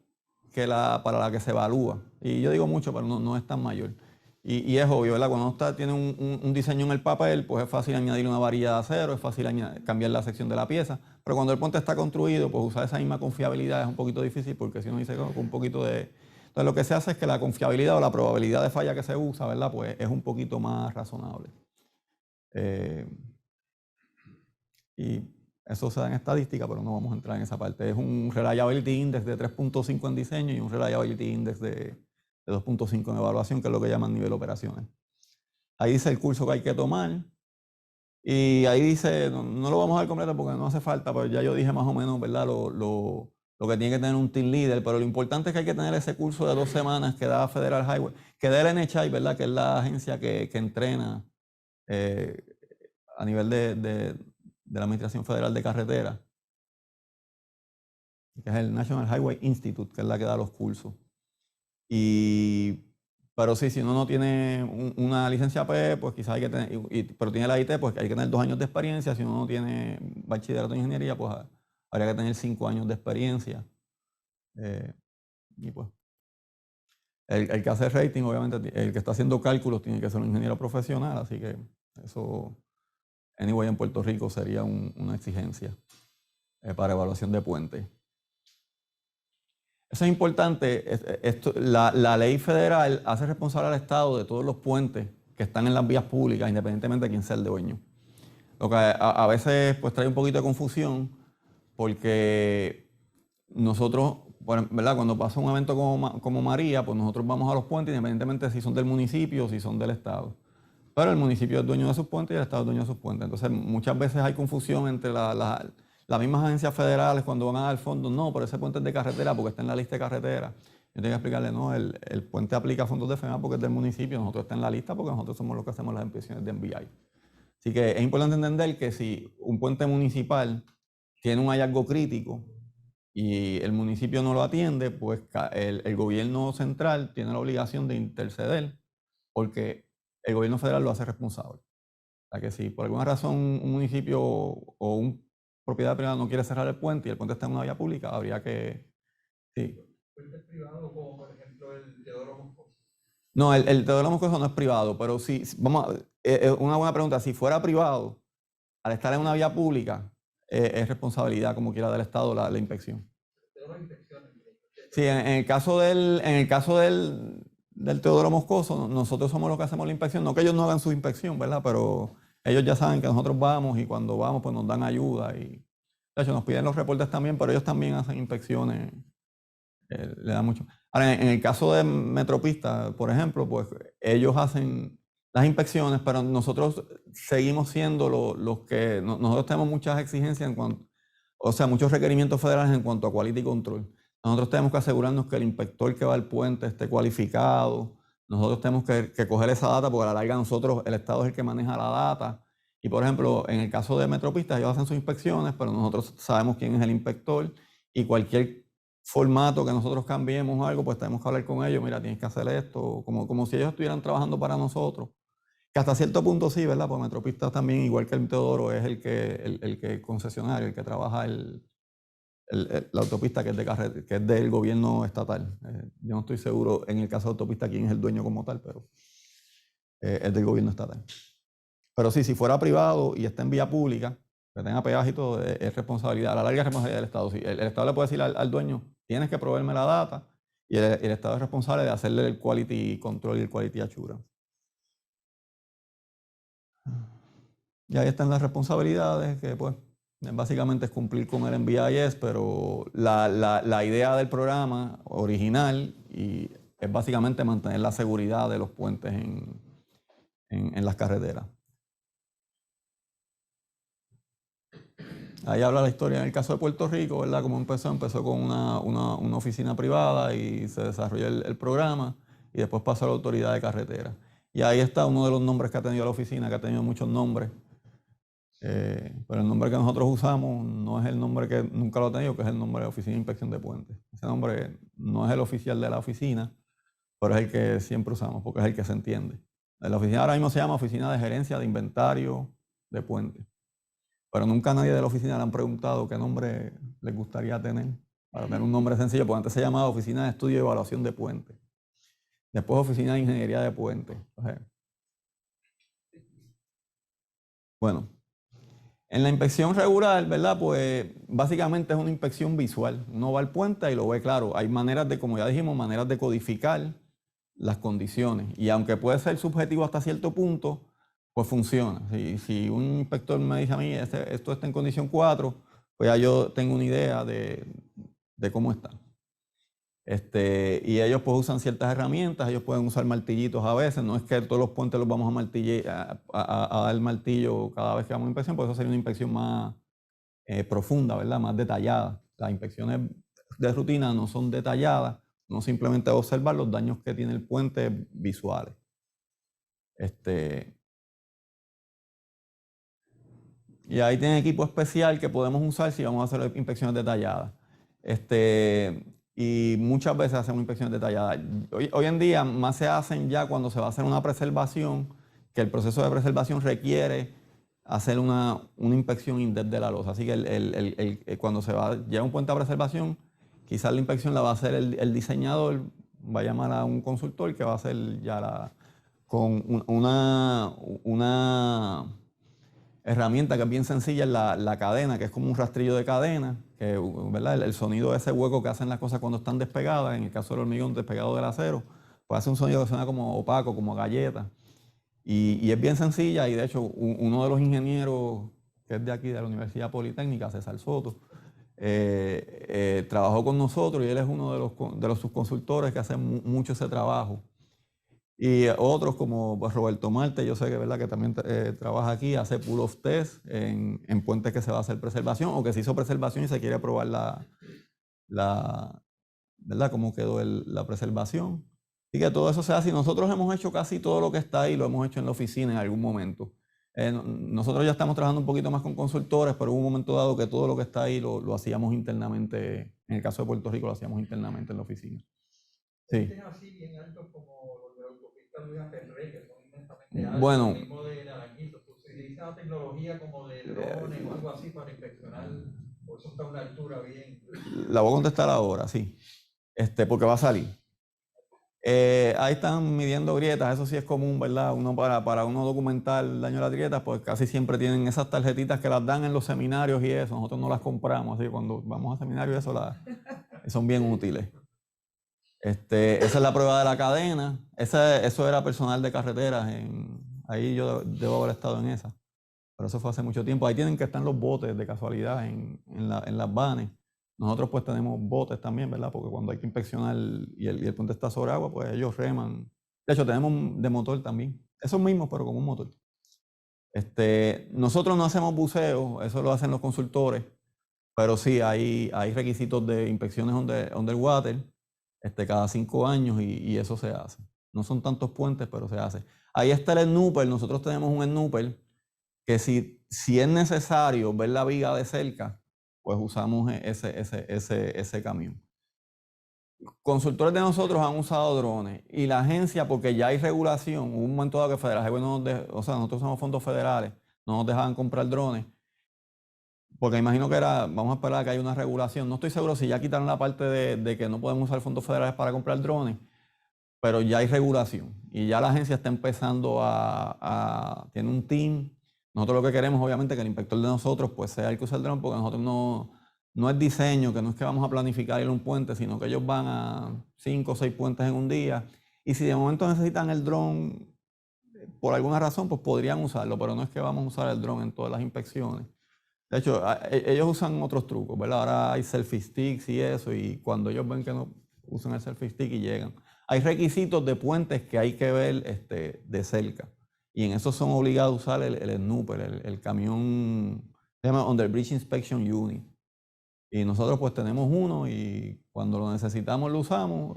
que para la que se evalúa. Y yo digo mucho, pero no es tan mayor. Y es obvio, ¿verdad? Cuando uno tiene un diseño en el papel, pues es fácil añadir una varilla de acero, es fácil cambiar la sección de la pieza. Pero cuando el puente está construido, pues usar esa misma confiabilidad es un poquito difícil porque si uno dice con un poquito de... Entonces lo que se hace es que la confiabilidad o la probabilidad de falla que se usa, ¿verdad? Pues es un poquito más razonable. Y eso se da en estadística, pero no vamos a entrar en esa parte. Es un Reliability Index de 3.5 en diseño y un Reliability Index de 2.5 en evaluación, que es lo que llaman nivel operaciones. Ahí dice el curso que hay que tomar. Y ahí dice, no lo vamos a ver completo porque no hace falta, pero ya yo dije más o menos, ¿verdad? Lo que tiene que tener un team leader, pero lo importante es que hay que tener ese curso de 2 semanas que da Federal Highway, que da el NHI, ¿verdad? Que es la agencia que entrena a nivel de la Administración Federal de Carreteras, que es el National Highway Institute, que es la que da los cursos. Pero sí, si uno no tiene una licencia P, pues quizás hay que tener, pero tiene la IT, pues hay que tener 2 años de experiencia. Si uno no tiene bachillerato en ingeniería, pues habría que tener 5 años de experiencia. Y pues, el que hace rating, obviamente, el que está haciendo cálculos tiene que ser un ingeniero profesional, así que eso, anyway, en Puerto Rico sería una exigencia para evaluación de puentes. Eso es importante. La ley federal hace responsable al Estado de todos los puentes que están en las vías públicas, independientemente de quién sea el dueño. Lo que a veces pues, trae un poquito de confusión porque nosotros, ¿verdad? Cuando pasa un evento como María, pues nosotros vamos a los puentes independientemente si son del municipio o si son del Estado. Pero el municipio es dueño de sus puentes y el Estado es dueño de sus puentes. Entonces muchas veces hay confusión entre las mismas agencias federales cuando van a dar fondos, no, pero ese puente es de carretera porque está en la lista de carretera. Yo tengo que explicarle, no, el puente aplica fondos de FEMA porque es del municipio, nosotros está en la lista porque nosotros somos los que hacemos las inspecciones de MVI. Así que es importante entender que si un puente municipal tiene un hallazgo crítico y el municipio no lo atiende, pues el gobierno central tiene la obligación de interceder porque el gobierno federal lo hace responsable. O sea que si por alguna razón un municipio o una propiedad privada no quiere cerrar el puente y el puente está en una vía pública, habría que... Sí. ¿Puentes privados como por ejemplo el Teodoro Moscoso? No, el Teodoro Moscoso no es privado, pero sí, una buena pregunta, si fuera privado, al estar en una vía pública, es responsabilidad como quiera del Estado la inspección. Teodoro inspecciones. Sí, en el caso del Teodoro Moscoso, nosotros somos los que hacemos la inspección, no que ellos no hagan su inspección, ¿verdad? Pero ellos ya saben que nosotros vamos y cuando vamos pues nos dan ayuda y de hecho nos piden los reportes también, pero ellos también hacen inspecciones, le dan mucho. Ahora, en el caso de Metropista, por ejemplo, pues ellos hacen las inspecciones, pero nosotros seguimos siendo los que, nosotros tenemos muchas exigencias en cuanto, o sea, muchos requerimientos federales en cuanto a quality control. Nosotros tenemos que asegurarnos que el inspector que va al puente esté cualificado. Nosotros tenemos que coger esa data porque a la larga nosotros, el Estado es el que maneja la data. Y por ejemplo, en el caso de Metropistas, ellos hacen sus inspecciones, pero nosotros sabemos quién es el inspector y cualquier formato que nosotros cambiemos o algo, pues tenemos que hablar con ellos. Mira, tienes que hacer esto, como si ellos estuvieran trabajando para nosotros. Que hasta cierto punto sí, ¿verdad? Porque Metropistas también, igual que el Teodoro, es el que concesionario, el que trabaja la autopista que es del gobierno estatal. Yo no estoy seguro en el caso de autopista quién es el dueño como tal, pero es del gobierno estatal. Pero sí, si fuera privado y está en vía pública, que tenga peaje y todo, es responsabilidad, a la larga es responsabilidad del Estado. Sí, el Estado le puede decir al dueño, tienes que proveerme la data, y el Estado es responsable de hacerle el quality control y el quality assurance. Y ahí están las responsabilidades, que pues básicamente es cumplir con el NBIS, pero la idea del programa original es básicamente mantener la seguridad de los puentes en las carreteras. Ahí habla la historia en el caso de Puerto Rico, ¿verdad? Cómo empezó con una oficina privada y se desarrolló el programa, y después pasó a la autoridad de carretera. Y ahí está uno de los nombres que ha tenido la oficina, que ha tenido muchos nombres. Pero el nombre que nosotros usamos no es el nombre que nunca lo ha tenido, que es el nombre de Oficina de Inspección de Puentes. Ese nombre no es el oficial de la oficina, pero es el que siempre usamos, porque es el que se entiende. La oficina ahora mismo se llama Oficina de Gerencia de Inventario de Puentes. Pero nunca a nadie de la oficina le han preguntado qué nombre les gustaría tener, para tener un nombre sencillo, porque antes se llamaba Oficina de Estudio y Evaluación de Puentes. Después Oficina de Ingeniería de Puentes. Bueno, en la inspección regular, ¿verdad? Pues básicamente es una inspección visual. Uno va al puente y lo ve claro. Hay maneras de, como ya dijimos, maneras de codificar las condiciones. Y aunque puede ser subjetivo hasta cierto punto, pues funciona. Si un inspector me dice a mí, esto está en condición 4, pues ya yo tengo una idea de cómo está. Y ellos pues usan ciertas herramientas, ellos pueden usar martillitos a veces, no es que todos los puentes los vamos a dar martillo cada vez que vamos a inspección, pues eso sería una inspección más profunda, ¿verdad? Más detallada. Las inspecciones de rutina no son detalladas, no simplemente observar los daños que tiene el puente visuales. Y ahí tienen equipo especial que podemos usar si vamos a hacer inspecciones detalladas. Y muchas veces hacemos inspecciones detalladas. Hoy en día más se hacen ya cuando se va a hacer una preservación, que el proceso de preservación requiere hacer una inspección in-depth de la losa. Así que cuando se va a llevar un puente a preservación, quizás la inspección la va a hacer el diseñador, va a llamar a un consultor que va a hacer ya con una herramienta que es bien sencilla, es la cadena, que es como un rastrillo de cadena, que, ¿verdad? El sonido de ese hueco que hacen las cosas cuando están despegadas, en el caso del hormigón despegado del acero, pues hace un sonido que suena como opaco, como galleta. Y es bien sencilla, y de hecho uno de los ingenieros que es de aquí, de la Universidad Politécnica, César Soto, trabajó con nosotros, y él es uno de los subconsultores que hacen mucho ese trabajo. Y otros como pues, Roberto Marte, yo sé que, ¿verdad? Que también trabaja aquí, hace pull-off test en puentes que se va a hacer preservación, o que se hizo preservación y se quiere probar ¿verdad? Cómo quedó la preservación. Y que todo eso se hace, y nosotros hemos hecho casi todo lo que está ahí, lo hemos hecho en la oficina en algún momento. Nosotros ya estamos trabajando un poquito más con consultores, pero hubo un momento dado que todo lo que está ahí lo hacíamos internamente. En el caso de Puerto Rico lo hacíamos internamente en la oficina. Sí. ¿Es así bien altos como los de la autopista Luis Ferré, que son inmensamente altos? Bueno, el mismo de Naranjito, ¿se utiliza tecnología como de drones o algo así para inspeccionar? ¿O eso está a una altura bien? La voy a contestar ahora, sí. Porque va a salir. Ahí están midiendo grietas, eso sí es común, ¿verdad? Uno para uno documentar el daño de las grietas, pues casi siempre tienen esas tarjetitas que las dan en los seminarios y eso. Nosotros no las compramos, así que cuando vamos a seminarios eso son bien útiles. Esa es la prueba de la cadena. Eso era personal de carreteras. Ahí yo debo haber estado en esa. Pero eso fue hace mucho tiempo. Ahí tienen que estar los botes de casualidad en las vanes. Nosotros pues tenemos botes también, ¿verdad? Porque cuando hay que inspeccionar y el puente está sobre agua, pues ellos reman. De hecho, tenemos de motor también. Esos mismos, pero con un motor. Nosotros no hacemos buceo, eso lo hacen los consultores. Pero sí, hay requisitos de inspecciones underwater. Cada 5 años, y eso se hace. No son tantos puentes, pero se hace. Ahí está el snooper. Nosotros tenemos un snooper que si es necesario ver la viga de cerca, pues usamos ese camión. Consultores de nosotros han usado drones, y la agencia, porque ya hay regulación, hubo un momento dado que Federal Highway nosotros somos fondos federales, no nos dejaban comprar drones, porque imagino que vamos a esperar a que haya una regulación. No estoy seguro si ya quitaron la parte de que no podemos usar fondos federales para comprar drones, pero ya hay regulación y ya la agencia está empezando tiene un team. Nosotros lo que queremos, obviamente, que el inspector de nosotros pues sea el que usa el dron, porque nosotros no es diseño, que no es que vamos a planificar ir a un puente, sino que ellos van a 5 o 6 puentes en un día. Y si de momento necesitan el dron por alguna razón, pues podrían usarlo, pero no es que vamos a usar el dron en todas las inspecciones. De hecho, ellos usan otros trucos, ¿verdad? Ahora hay selfie sticks y eso, y cuando ellos ven que no usan el selfie stick y llegan. Hay requisitos de puentes que hay que ver de cerca. Y en eso son obligados a usar el snooper, el camión, se llama Underbridge Inspection Unit. Y nosotros pues tenemos uno y cuando lo necesitamos lo usamos.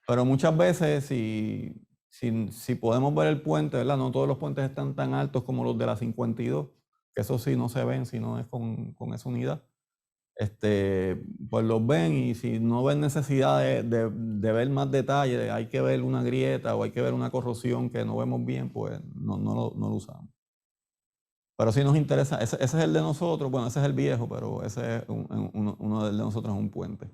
Pero muchas veces si podemos ver el puente, ¿verdad? No todos los puentes están tan altos como los de la 52, que eso sí no se ven si no es con esa unidad. Pues los ven y si no ven necesidad de ver más detalle, hay que ver una grieta o hay que ver una corrosión que no vemos bien, pues no lo usamos. Pero sí nos interesa, ese es el de nosotros, bueno, ese es el viejo, pero ese es uno de nosotros es un puente.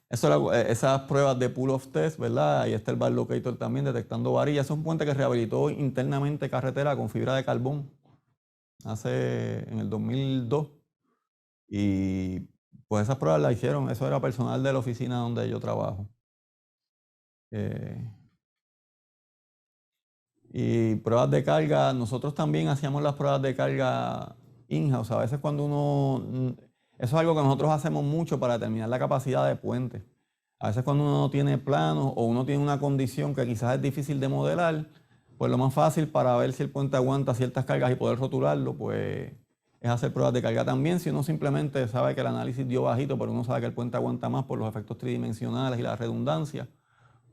Esas pruebas de pull-off test, ¿verdad? Ahí está el bar locator también detectando varillas. Es un puente que rehabilitó internamente carretera con fibra de carbón en el 2002. Y pues esas pruebas las hicieron, eso era personal de la oficina donde yo trabajo. Y pruebas de carga, nosotros también hacíamos las pruebas de carga in-house. A veces eso es algo que nosotros hacemos mucho para determinar la capacidad de puente. A veces cuando uno no tiene planos o uno tiene una condición que quizás es difícil de modelar, pues lo más fácil para ver si el puente aguanta ciertas cargas y poder rotularlo, pues es hacer pruebas de carga también. Si uno simplemente sabe que el análisis dio bajito, pero uno sabe que el puente aguanta más por los efectos tridimensionales y la redundancia,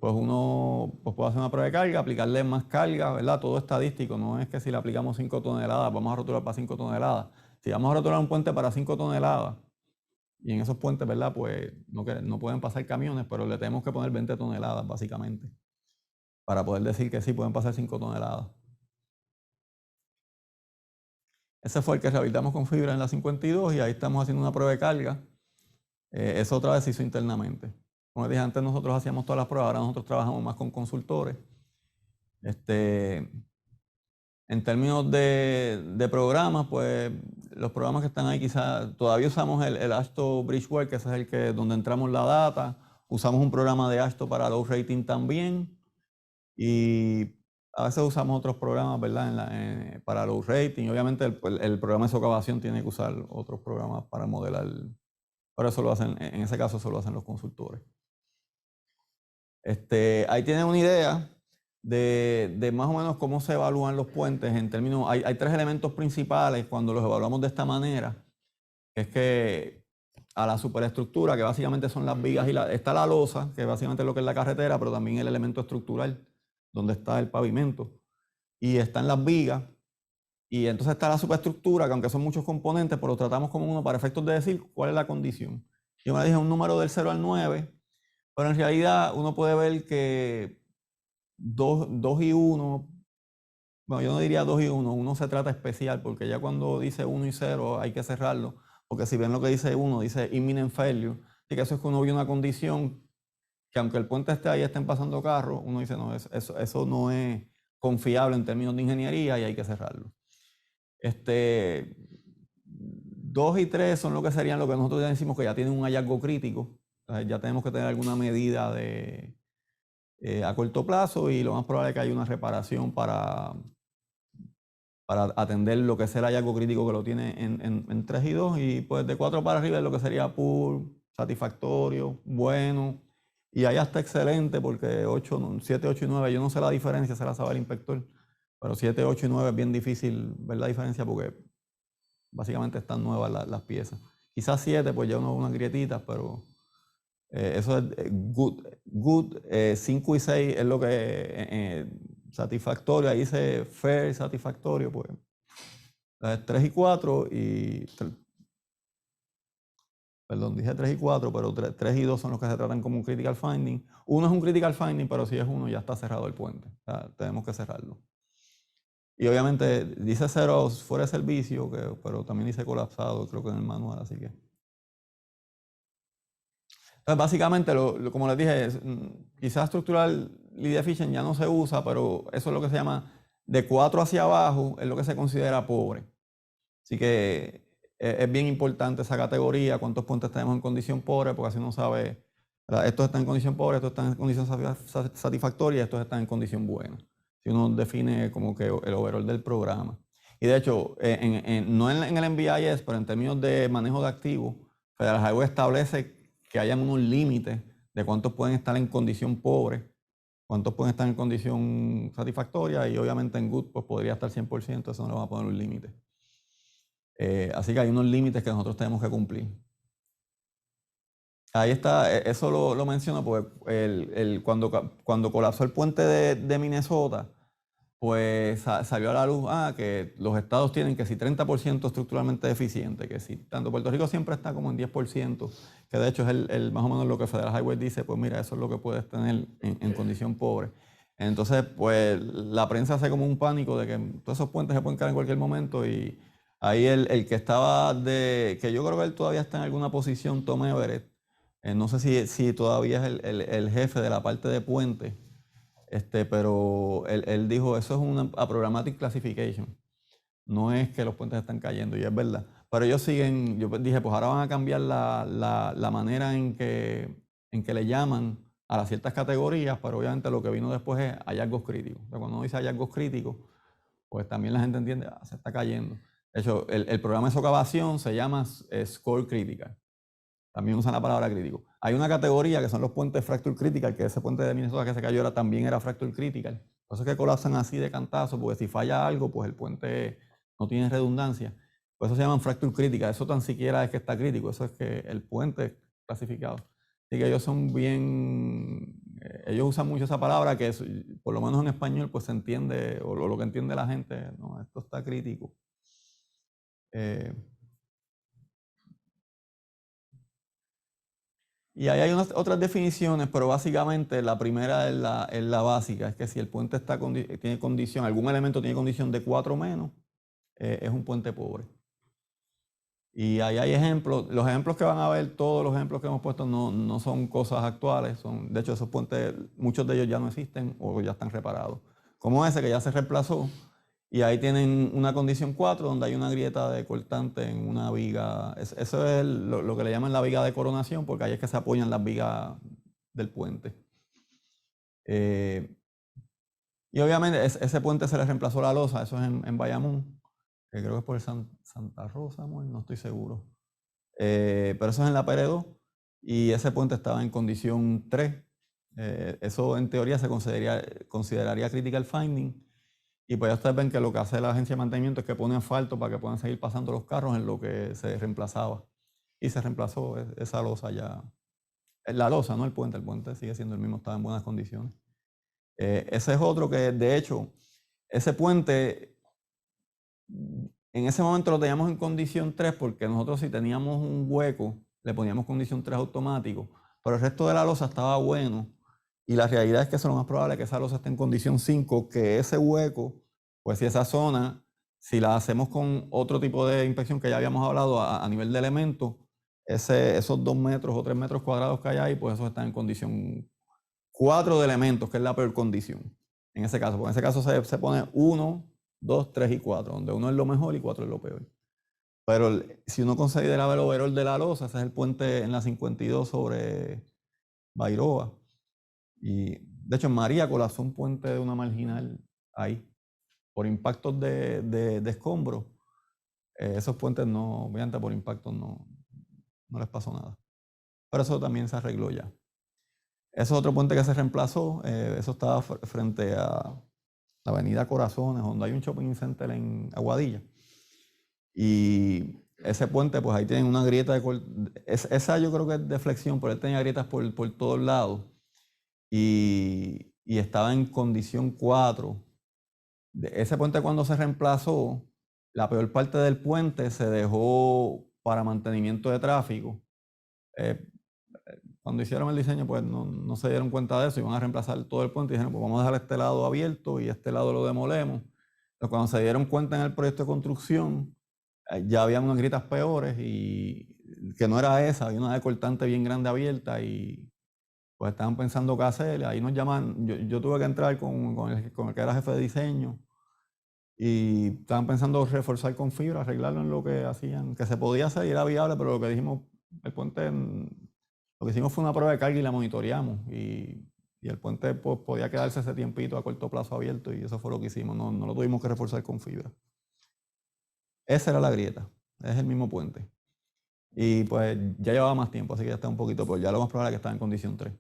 pues uno puede hacer una prueba de carga, aplicarle más carga, ¿verdad? Todo estadístico, no es que si le aplicamos 5 toneladas, vamos a rotular para 5 toneladas. Si vamos a rotular un puente para 5 toneladas, y en esos puentes, ¿verdad? Pues no pueden pasar camiones, pero le tenemos que poner 20 toneladas, básicamente, para poder decir que sí pueden pasar 5 toneladas. Ese fue el que rehabilitamos con fibra en la 52 y ahí estamos haciendo una prueba de carga. Eso otra vez se hizo internamente. Como les dije antes, nosotros hacíamos todas las pruebas, ahora nosotros trabajamos más con consultores. En términos de programas, pues los programas que están ahí quizás todavía usamos el AASHTO Bridgeware, que ese es donde entramos la data. Usamos un programa de AASHTO para low rating también. Y a veces usamos otros programas, ¿verdad? Para low rating. Obviamente el programa de socavación tiene que usar otros programas para modelar. Pero eso lo hacen, en ese caso eso lo hacen los consultores. Ahí tienen una idea de más o menos cómo se evalúan los puentes en términos. Hay 3 elementos principales cuando los evaluamos de esta manera. Es que a la superestructura, que básicamente son las vigas, está la losa, que básicamente es lo que es la carretera, pero también el elemento estructural, donde está el pavimento. Y están las vigas. Y entonces está la superestructura, que aunque son muchos componentes, pues lo tratamos como uno para efectos de decir cuál es la condición. Yo me dije un número del 0 al 9, pero en realidad uno puede ver que 2 y 1, bueno, yo no diría 2 y 1, 1 se trata especial, porque ya cuando dice 1 y 0 hay que cerrarlo, porque si ven lo que dice 1, dice imminent failure, así que eso es que uno vio una condición que aunque el puente esté ahí, estén pasando carros, uno dice, no, eso no es confiable en términos de ingeniería y hay que cerrarlo. 2 y 3 son lo que serían lo que nosotros ya decimos que ya tienen un hallazgo crítico. Entonces ya tenemos que tener alguna medida a corto plazo y lo más probable es que haya una reparación para atender lo que es el hallazgo crítico que lo tiene en 3 y 2. Y pues de 4 para arriba es lo que sería poor, satisfactorio, bueno. Y ahí hasta excelente porque 7, 8 y 9, yo no sé la diferencia, se la sabe el inspector. Pero 7, 8 y 9 es bien difícil ver la diferencia porque básicamente están nuevas las piezas. Quizás 7, pues ya uno ve unas grietitas, pero eso es good. 5 y 6 es lo que satisfactorio. Ahí dice fair, satisfactorio, pues. 3 y 4 y... Perdón, dije 3 y 4, pero 3 y 2 son los que se tratan como un critical finding. 1 es un critical finding, pero si es 1 ya está cerrado el puente. O sea, tenemos que cerrarlo. Y obviamente dice 0 fuera de servicio, pero también dice colapsado, creo que en el manual, así que. Entonces, básicamente, como les dije, quizás Structural Lead Efficient ya no se usa, pero eso es lo que se llama de 4 hacia abajo, es lo que se considera pobre. Así que es bien importante esa categoría, cuántos puentes tenemos en condición pobre, porque así uno sabe, ¿verdad? Estos están en condición pobre, estos están en condición satisfactoria, estos están en condición buena. Si uno define como que el overall del programa. Y de hecho, no en el NBIS, pero en términos de manejo de activos, Federal Highway establece que hayan unos límites de cuántos pueden estar en condición pobre, cuántos pueden estar en condición satisfactoria, y obviamente en good pues podría estar 100%, eso no le va a poner un límite. Así que hay unos límites que nosotros tenemos que cumplir. Ahí está, eso lo menciono porque cuando colapsó el puente de Minnesota, pues salió a la luz que los estados tienen que si 30% estructuralmente deficiente, que si tanto Puerto Rico siempre está como en 10%, que de hecho es más o menos lo que Federal Highway dice, pues mira, eso es lo que puedes tener en condición pobre. Entonces, pues la prensa hace como un pánico de que todos esos puentes se pueden caer en cualquier momento, y ahí el que estaba que yo creo que él todavía está en alguna posición, Tom Everett, no sé si todavía es el jefe de la parte de puente, pero él dijo, eso es una programmatic classification. No es que los puentes están cayendo, y es verdad. Pero ellos siguen, yo dije, pues ahora van a cambiar la manera en que le llaman a las ciertas categorías, pero obviamente lo que vino después es hallazgos críticos. O sea, cuando uno dice hallazgos críticos, pues también la gente entiende, se está cayendo. De hecho, el programa de socavación se llama Score Critical. También usan la palabra crítico. Hay una categoría que son los puentes Fracture Critical, que ese puente de Minnesota que se cayó también era Fracture Critical. Por eso es que colapsan así de cantazo, porque si falla algo, pues el puente no tiene redundancia. Por eso se llaman Fracture Critical. Eso tan siquiera es que está crítico, eso es que el puente es clasificado. Así que ellos son bien, ellos usan mucho esa palabra que por lo menos en español pues se entiende, o lo que entiende la gente, no, esto está crítico. Y ahí hay otras definiciones, pero básicamente la primera es la básica, es que si el puente tiene condición, algún elemento tiene condición de 4 o menos, es un puente pobre. Y ahí hay ejemplos, los ejemplos que van a ver, todos los ejemplos que hemos puesto no son cosas actuales, de hecho esos puentes, muchos de ellos ya no existen o ya están reparados. Como ese que ya se reemplazó, y ahí tienen una condición 4 donde hay una grieta de cortante en una viga. Eso es lo que le llaman la viga de coronación, porque ahí es que se apoyan las vigas del puente. Y obviamente ese puente se le reemplazó la losa, eso es en Bayamón, que creo que es por Santa Rosa, no estoy seguro. Pero eso es en la PR2, y ese puente estaba en condición 3. Eso en teoría se consideraría critical finding. Y pues ya ustedes ven que lo que hace la agencia de mantenimiento es que pone asfalto para que puedan seguir pasando los carros en lo que se reemplazaba. Y se reemplazó esa losa ya. La losa, no el puente sigue siendo el mismo, estaba en buenas condiciones. Ese es otro que, de hecho, ese puente, en ese momento lo teníamos en condición 3 porque nosotros si teníamos un hueco, le poníamos condición 3 automático, pero el resto de la losa estaba bueno. Y la realidad es que eso es lo más probable, que esa losa esté en condición 5, que ese hueco, pues si esa zona, si la hacemos con otro tipo de inspección que ya habíamos hablado a nivel de elementos, esos 2 metros o 3 metros cuadrados que hay ahí, pues esos están en condición 4 de elementos, que es la peor condición. En ese caso, porque en ese caso se pone 1, 2, 3 y 4, donde 1 es lo mejor y 4 es lo peor. Pero si uno considera el overall de la losa, ese es el puente en la 52 sobre Bairoa. Y de hecho en María colapsó un puente de una marginal ahí por impactos de escombros. Esos puentes no, obviamente por impactos no les pasó nada. Pero eso también se arregló ya. Ese es otro puente que se reemplazó. Eso estaba frente a la avenida Corazones, donde hay un shopping center en Aguadilla. Y ese puente, pues ahí tienen una grieta esa yo creo que es de flexión, pero él tenía grietas por todos lados. Y estaba en condición 4. Ese puente cuando se reemplazó, la peor parte del puente se dejó para mantenimiento de tráfico. Cuando hicieron el diseño, pues no se dieron cuenta de eso, iban a reemplazar todo el puente y dijeron, pues vamos a dejar este lado abierto y este lado lo demolemos. Pero cuando se dieron cuenta en el proyecto de construcción, ya habían unas grietas peores y que no era esa, había una decortante bien grande abierta y pues estaban pensando qué hacer. Ahí nos llaman, yo tuve que entrar con el que era jefe de diseño y estaban pensando reforzar con fibra, arreglarlo en lo que hacían, que se podía hacer y era viable, pero lo que dijimos, el puente, lo que hicimos fue una prueba de carga y la monitoreamos y el puente pues, podía quedarse ese tiempito a corto plazo abierto y eso fue lo que hicimos, no lo tuvimos que reforzar con fibra. Esa era la grieta, es el mismo puente. Y pues ya llevaba más tiempo, así que ya está un poquito, pero ya lo más probable es que está en condición 3.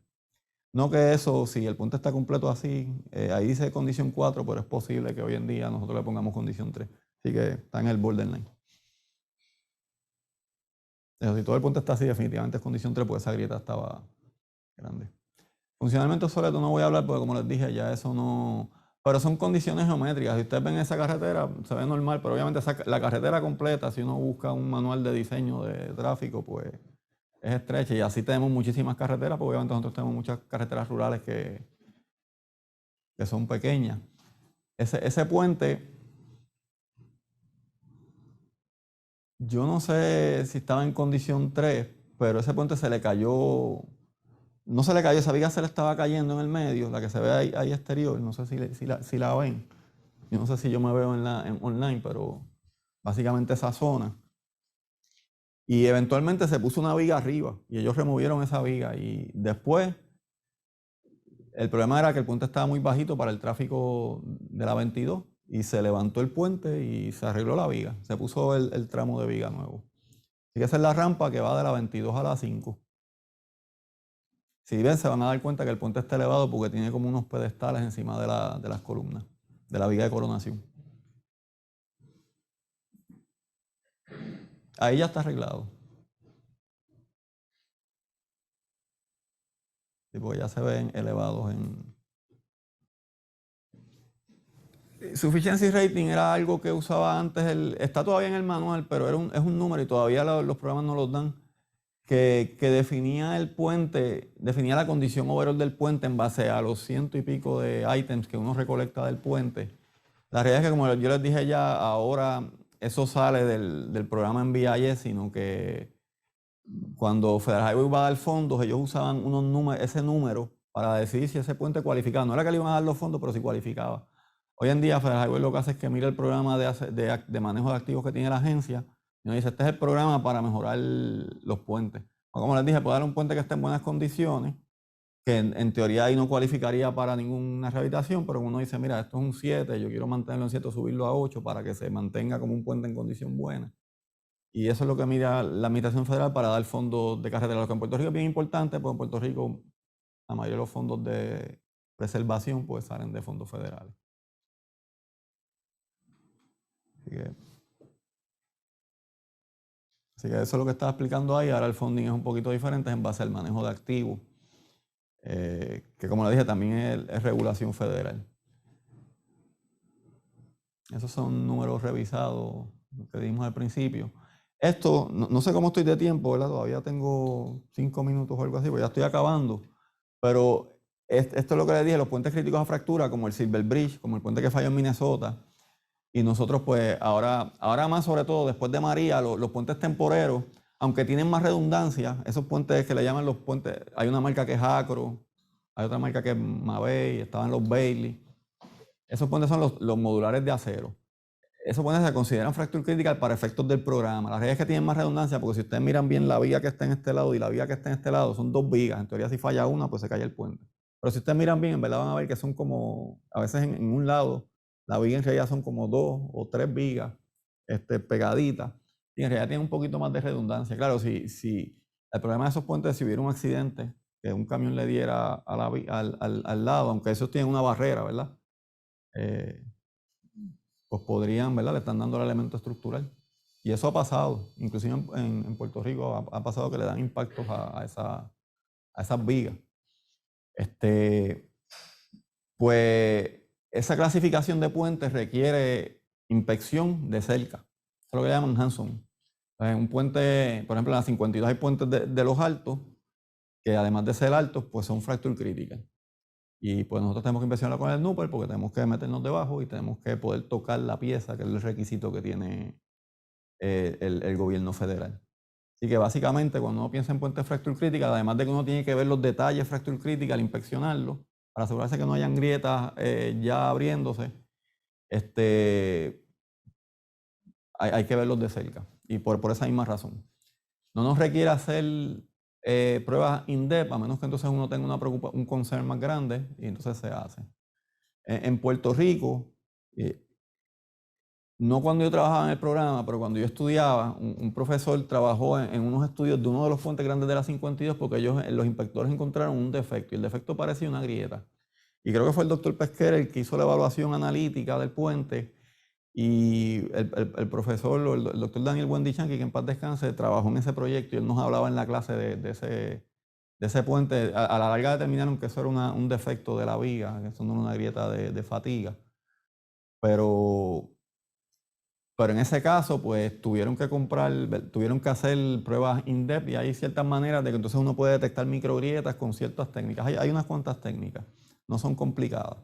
No que eso, si el puente está completo así, ahí dice condición 4, pero es posible que hoy en día nosotros le pongamos condición 3. Así que está en el borderline. Pero si todo el puente está así, definitivamente es condición 3, pues esa grieta estaba grande. Funcionamiento obsoleto no voy a hablar porque como les dije, ya eso no... Pero son condiciones geométricas. Si ustedes ven esa carretera, se ve normal, pero obviamente la carretera completa, si uno busca un manual de diseño de tráfico, pues es estrecha. Y así tenemos muchísimas carreteras, porque obviamente nosotros tenemos muchas carreteras rurales que son pequeñas. Ese puente, yo no sé si estaba en condición 3, pero ese puente se le cayó... No se le cayó, esa viga se le estaba cayendo en el medio, la que se ve ahí exterior, no sé si la ven. Yo no sé si yo me veo en online, pero básicamente esa zona. Y eventualmente se puso una viga arriba y ellos removieron esa viga. Y después, el problema era que el puente estaba muy bajito para el tráfico de la 22 y se levantó el puente y se arregló la viga. Se puso el tramo de viga nuevo. Así que esa es la rampa que va de la 22 a la 5. Si ven, se van a dar cuenta que el puente está elevado porque tiene como unos pedestales encima de las columnas, de la viga de coronación. Ahí ya está arreglado. Sí, porque ya se ven elevados en... Sufficiency rating era algo que usaba antes, está todavía en el manual, pero es un número y todavía los programas no los dan, que definía el puente, definía la condición overall del puente en base a los 100 y pico de ítems que uno recolecta del puente. La realidad es que, como yo les dije ya, ahora eso sale del programa en BIS, sino que cuando Federal Highway va a dar fondos, ellos usaban ese número para decidir si ese puente cualificaba. No era que le iban a dar los fondos, pero sí cualificaba. Hoy en día Federal Highway lo que hace es que mira el programa de manejo de activos que tiene la agencia y nos dice, este es el programa para mejorar los puentes. O como les dije, puede dar un puente que esté en buenas condiciones, que en teoría ahí no cualificaría para ninguna rehabilitación, pero uno dice, mira, esto es un 7, yo quiero mantenerlo en 7, subirlo a 8 para que se mantenga como un puente en condición buena. Y eso es lo que mira la Administración Federal para dar fondos de carretera. Lo que en Puerto Rico es bien importante, porque en Puerto Rico la mayoría de los fondos de preservación pues salen de fondos federales. Así que eso es lo que estaba explicando ahí. Ahora el funding es un poquito diferente, es en base al manejo de activos, que como le dije también es regulación federal. Esos son números revisados que dimos al principio. Esto, no sé cómo estoy de tiempo, ¿verdad? Todavía tengo 5 minutos o algo así, pues ya estoy acabando. Pero esto es lo que les dije, los puentes críticos a fractura, como el Silver Bridge, como el puente que falló en Minnesota. Y nosotros pues ahora más sobre todo después de María, los puentes temporeros, aunque tienen más redundancia, esos puentes que le llaman los puentes, hay una marca que es Acro, hay otra marca que es Mavei, estaban los Bailey. Esos puentes son los modulares de acero. Esos puentes se consideran fracture critical para efectos del programa. La realidad es que tienen más redundancia porque si ustedes miran bien la viga que está en este lado y la viga que está en este lado, son 2 vigas. En teoría si falla una, pues se cae el puente. Pero si ustedes miran bien, en verdad van a ver que son como, a veces en un lado, la viga en realidad son como 2 o 3 vigas pegaditas. Y en realidad tienen un poquito más de redundancia. Claro, si el problema de esos puentes es si hubiera un accidente, que un camión le diera al lado, aunque esos tienen una barrera, ¿verdad? Pues podrían, ¿verdad? Le están dando el elemento estructural. Y eso ha pasado, inclusive en Puerto Rico ha pasado que le dan impactos a esas vigas. Pues esa clasificación de puentes requiere inspección de cerca. Eso es lo que llaman hands-on. Un puente, por ejemplo, en la 52 hay puentes de los altos, que además de ser altos, pues son fracture critical. Y pues nosotros tenemos que inspeccionarla con el NUPER porque tenemos que meternos debajo y tenemos que poder tocar la pieza, que es el requisito que tiene el gobierno federal. Así que básicamente cuando uno piensa en puentes fracture critical, además de que uno tiene que ver los detalles fracture critical, inspeccionarlo, para asegurarse que no hayan grietas ya abriéndose, hay que verlos de cerca. Y por esa misma razón. No nos requiere hacer pruebas in-depth, a menos que entonces uno tenga un concern más grande, y entonces se hace. En Puerto Rico, no cuando yo trabajaba en el programa, pero cuando yo estudiaba, un profesor trabajó en unos estudios de uno de los puentes grandes de la 52 porque los inspectores encontraron un defecto y el defecto parecía una grieta. Y creo que fue el doctor Pesquera el que hizo la evaluación analítica del puente y el profesor, el doctor Daniel Buendichanqui, que en paz descanse, trabajó en ese proyecto y él nos hablaba en la clase de ese puente. A la larga determinaron que eso era un defecto de la viga, que eso no era una grieta de fatiga. Pero en ese caso, pues tuvieron que hacer pruebas in-depth y hay ciertas maneras de que entonces uno puede detectar microgrietas con ciertas técnicas. Hay unas cuantas técnicas, no son complicadas,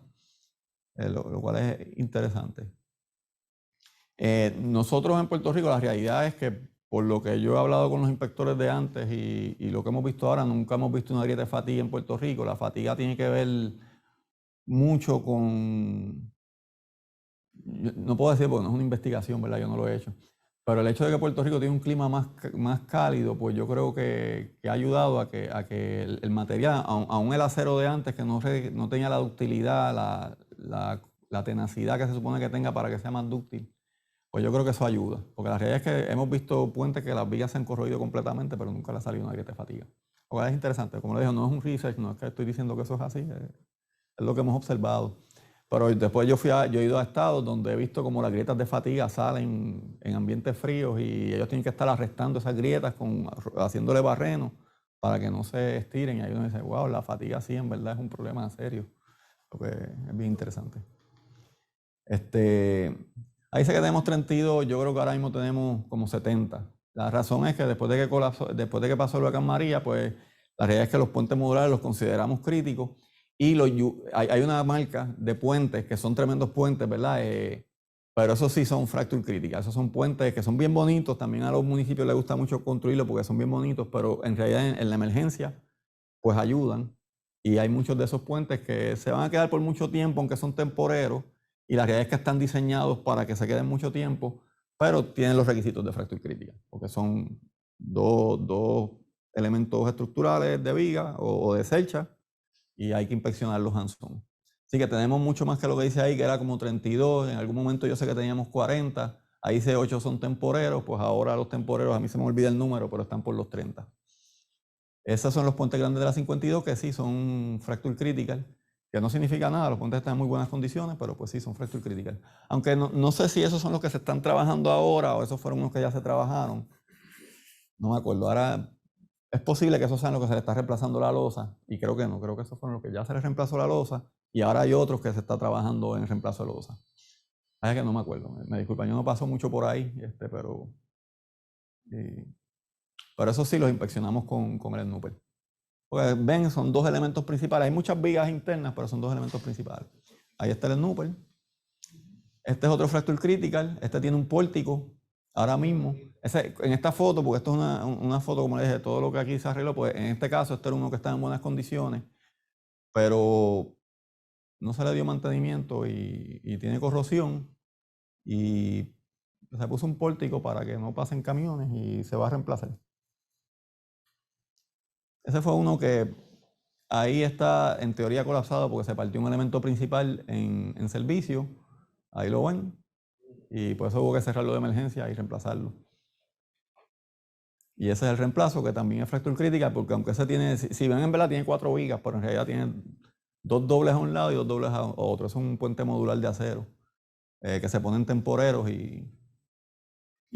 lo cual es interesante. Nosotros en Puerto Rico la realidad es que por lo que yo he hablado con los inspectores de antes y lo que hemos visto ahora, nunca hemos visto una grieta de fatiga en Puerto Rico. La fatiga tiene que ver mucho con... No puedo decir porque no es una investigación, ¿verdad? Yo no lo he hecho. Pero el hecho de que Puerto Rico tiene un clima más cálido, pues yo creo que ha ayudado a que el material, aún el acero de antes, que no tenía la ductilidad, la tenacidad que se supone que tenga para que sea más dúctil, pues yo creo que eso ayuda. Porque la realidad es que hemos visto puentes que las vigas se han corroído completamente, pero nunca le ha salido una grieta de fatiga. Lo cual es interesante. Como le digo, no es un research, no es que estoy diciendo que eso es así, es lo que hemos observado. Pero después yo he ido a estados donde he visto como las grietas de fatiga salen en ambientes fríos y ellos tienen que estar arrestando esas grietas haciéndole barreno para que no se estiren. Y ahí uno dice, wow, la fatiga sí en verdad es un problema serio. Lo que es bien interesante. Ahí sé que tenemos 32, yo creo que ahora mismo tenemos como 70. La razón es que después de que pasó el huracán María, pues la realidad es que los puentes modulares los consideramos críticos. Y hay una marca de puentes que son tremendos puentes, ¿verdad? Pero esos sí son fracture critical. Esos son puentes que son bien bonitos. También a los municipios les gusta mucho construirlos porque son bien bonitos, pero en realidad en la emergencia, pues ayudan. Y hay muchos de esos puentes que se van a quedar por mucho tiempo, aunque son temporeros. Y la realidad es que están diseñados para que se queden mucho tiempo, pero tienen los requisitos de fracture critical, porque son dos elementos estructurales de viga o de celcha, y hay que inspeccionar los hands-on. Así que tenemos mucho más que lo que dice ahí, que era como 32, en algún momento yo sé que teníamos 40, ahí dice 8 son temporeros, pues ahora los temporeros, a mí se me olvida el número, pero están por los 30. Esos son los puentes grandes de la 52, que sí son fracture critical, que no significa nada, los puentes están en muy buenas condiciones, pero pues sí, son fracture critical. Aunque no sé si esos son los que se están trabajando ahora o esos fueron unos que ya se trabajaron. No me acuerdo. Ahora es posible que esos sean los que se le está reemplazando la losa, y creo que no, creo que esos fueron los que ya se les reemplazó la losa, y ahora hay otros que se está trabajando en el reemplazo de losa. Es que no me acuerdo, me disculpan, yo no paso mucho por ahí, pero eso sí los inspeccionamos con el Snooper. Porque ven, son dos elementos principales. Hay muchas vigas internas, pero son dos elementos principales. Ahí está el snooper. Este es otro fracture critical. Este tiene un pórtico ahora mismo. En esta foto, porque esto es una foto, como les dije, todo lo que aquí se arregló, pues en este caso este era uno que está en buenas condiciones, pero no se le dio mantenimiento y tiene corrosión. Y se puso un pórtico para que no pasen camiones y se va a reemplazar. Ese fue uno que ahí está en teoría colapsado porque se partió un elemento principal en servicio. Ahí lo ven. Y por eso hubo que cerrarlo de emergencia y reemplazarlo. Y ese es el reemplazo, que también es fracture critical, porque aunque ese tiene, si ven en verdad, tiene 4 vigas, pero en realidad tiene 2 dobles a un lado y 2 dobles a otro. Es un puente modular de acero que se ponen temporeros y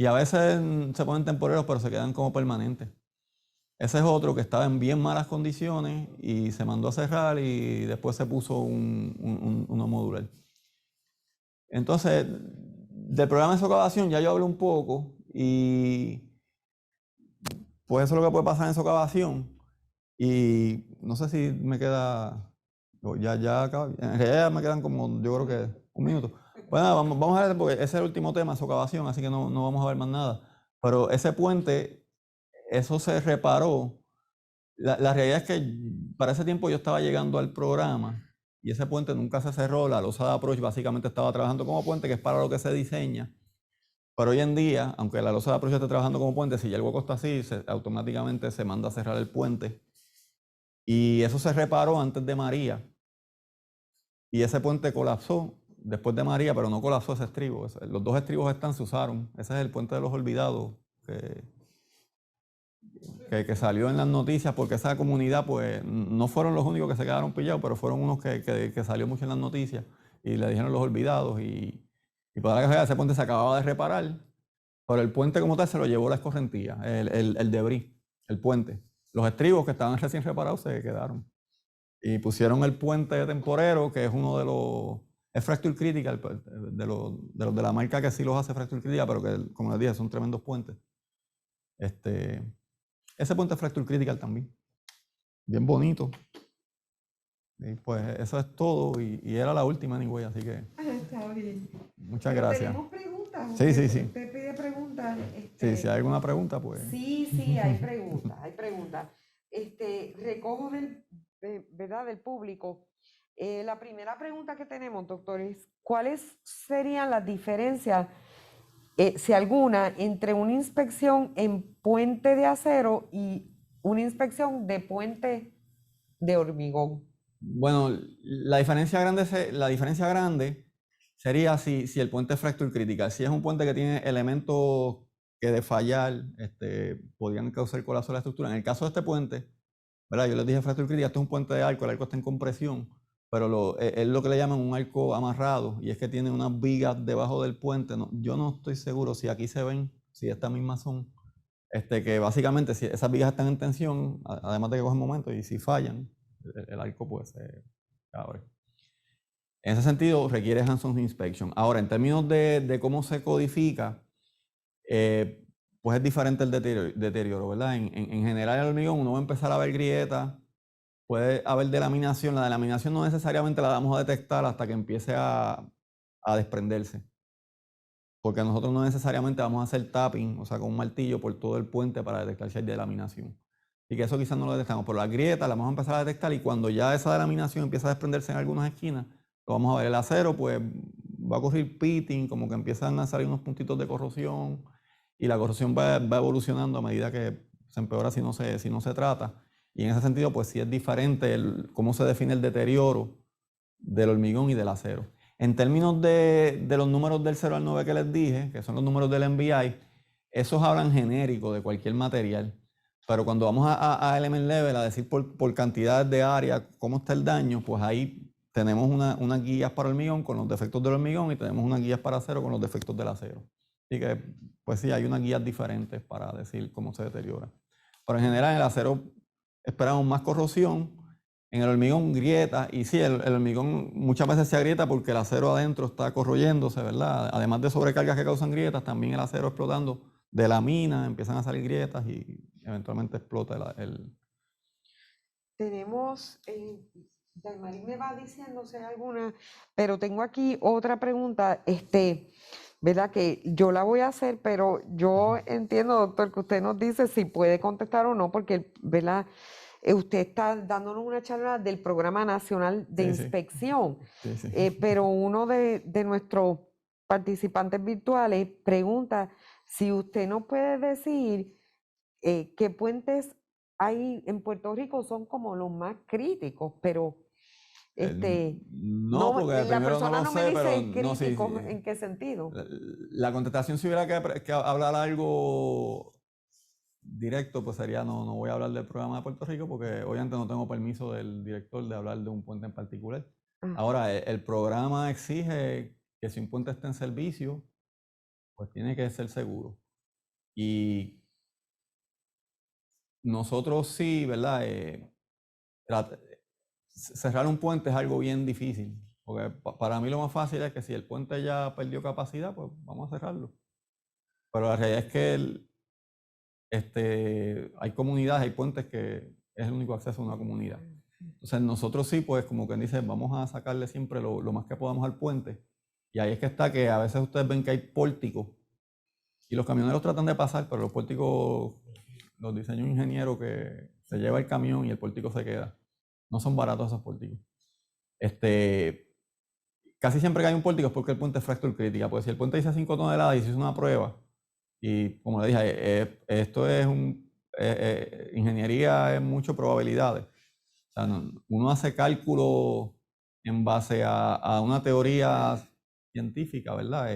a veces se ponen temporeros, pero se quedan como permanentes. Ese es otro que estaba en bien malas condiciones y se mandó a cerrar y después se puso uno modular. Entonces, del programa de socavación ya yo hablé un poco y pues eso es lo que puede pasar en socavación. Y no sé si me queda, ya acaba, en realidad me quedan como, yo creo que 1 minuto. Bueno, vamos a ver, porque ese es el último tema, socavación, así que no vamos a ver más nada. Pero ese puente eso se reparó. La realidad es que para ese tiempo yo estaba llegando al programa y ese puente nunca se cerró. La losa de approach básicamente estaba trabajando como puente, que es para lo que se diseña. Pero hoy en día, aunque la losa de approach esté trabajando como puente, si ya el hueco está así, automáticamente se manda a cerrar el puente. Y eso se reparó antes de María. Y ese puente colapsó después de María, pero no colapsó ese estribo. Los dos estribos se usaron. Ese es el puente de los olvidados que salió en las noticias, porque esa comunidad, pues, no fueron los únicos que se quedaron pillados, pero fueron unos que salió mucho en las noticias y le dijeron los olvidados. Y por la casualidad, ese puente se acababa de reparar, pero el puente como tal se lo llevó la escorrentía, el debris, el puente. Los estribos que estaban recién reparados se quedaron. Y pusieron el puente temporero, que es uno de los... Es Fracture Critical, de los de la marca que sí los hace Fracture Critical, pero que, como les dije, son tremendos puentes. Ese puente es Fracture Critical también. Bien bonito. Y pues eso es todo. Y era la última, anyway, así que... Está bien. Muchas gracias. ¿Tenemos preguntas? Sí, sí, sí. Usted pide preguntas. Sí, si hay alguna pregunta, pues... Sí, hay preguntas, recojo ¿verdad? Del público. La primera pregunta que tenemos, doctor, es ¿cuáles serían las diferencias, si alguna, entre una inspección en puente de acero y una inspección de puente de hormigón? Bueno, la diferencia grande sería si el puente es fracture critical. Si es un puente que tiene elementos que de fallar podrían causar colapso de la estructura. En el caso de este puente, ¿verdad? Yo les dije fracture critical, este es un puente de arco, el arco está en compresión, pero es lo que le llaman un arco amarrado, y es que tiene unas vigas debajo del puente. Yo no estoy seguro si aquí se ven, si estas mismas son, que básicamente si esas vigas están en tensión, además de que cogen momento, y si fallan, el arco pues se abre. En ese sentido requiere hands-on inspection. Ahora, en términos de cómo se codifica, pues es diferente el deterioro, ¿verdad? En general el hormigón uno va a empezar a ver grietas, puede haber delaminación. La delaminación no necesariamente la vamos a detectar hasta que empiece a desprenderse. Porque nosotros no necesariamente vamos a hacer tapping, o sea, con un martillo por todo el puente para detectar si hay delaminación. Y que eso quizás no lo detectamos, pero las grietas las vamos a empezar a detectar, y cuando ya esa delaminación empieza a desprenderse en algunas esquinas, lo vamos a ver. El acero pues va a ocurrir pitting, como que empiezan a salir unos puntitos de corrosión, y la corrosión va evolucionando a medida que se empeora si no se trata. Y en ese sentido pues sí es diferente cómo se define el deterioro del hormigón y del acero. En términos de los números del 0 al 9 que les dije, que son los números del NBI, esos hablan genérico de cualquier material. Pero cuando vamos a element level, a decir por cantidad de área cómo está el daño, pues ahí tenemos unas guías para hormigón con los defectos del hormigón, y tenemos unas guías para acero con los defectos del acero. Así que, pues sí, hay unas guías diferentes para decir cómo se deteriora. Pero en general en el acero esperamos más corrosión, en el hormigón grieta, y sí, el hormigón muchas veces se agrieta porque el acero adentro está corroyéndose, ¿verdad? Además de sobrecargas que causan grietas, también el acero explotando de la mina, empiezan a salir grietas y eventualmente explota el... Tenemos, Dalmarín me va diciendo si hay alguna, pero tengo aquí otra pregunta, ¿verdad? Que yo la voy a hacer, pero yo entiendo, doctor, que usted nos dice si puede contestar o no, porque, ¿verdad? Usted está dándonos una charla del Programa Nacional de Sí. Inspección, Sí. pero uno de nuestros participantes virtuales pregunta si usted nos puede decir qué puentes hay en Puerto Rico son como los más críticos, pero No, porque la primero persona no no lo me sé, dice pero no, sí. críticos, ¿en qué sentido? La contestación, si hubiera que hablar algo directo, pues sería no voy a hablar del programa de Puerto Rico, porque obviamente no tengo permiso del director de hablar de un puente en particular. Ajá. Ahora, el programa exige que si un puente está en servicio, pues tiene que ser seguro. Y nosotros sí, ¿verdad? Cerrar un puente es algo bien difícil, porque para mí lo más fácil es que si el puente ya perdió capacidad, pues vamos a cerrarlo. Pero la realidad es que hay comunidades, hay puentes que es el único acceso a una comunidad. Entonces nosotros sí, pues como quien dice, vamos a sacarle siempre lo más que podamos al puente. Y ahí es que está, que a veces ustedes ven que hay pórticos y los camioneros tratan de pasar, pero los pórticos los diseños de ingeniero que se lleva el camión y el pórtico se queda. No son baratos esos pórticos. Casi siempre que hay un pórtico es porque el puente es fracture crítica, porque si el puente dice 5 toneladas y se hizo una prueba, y como le dije, esto es ingeniería, es mucho probabilidades. O sea, uno hace cálculos en base a una teoría científica, ¿verdad?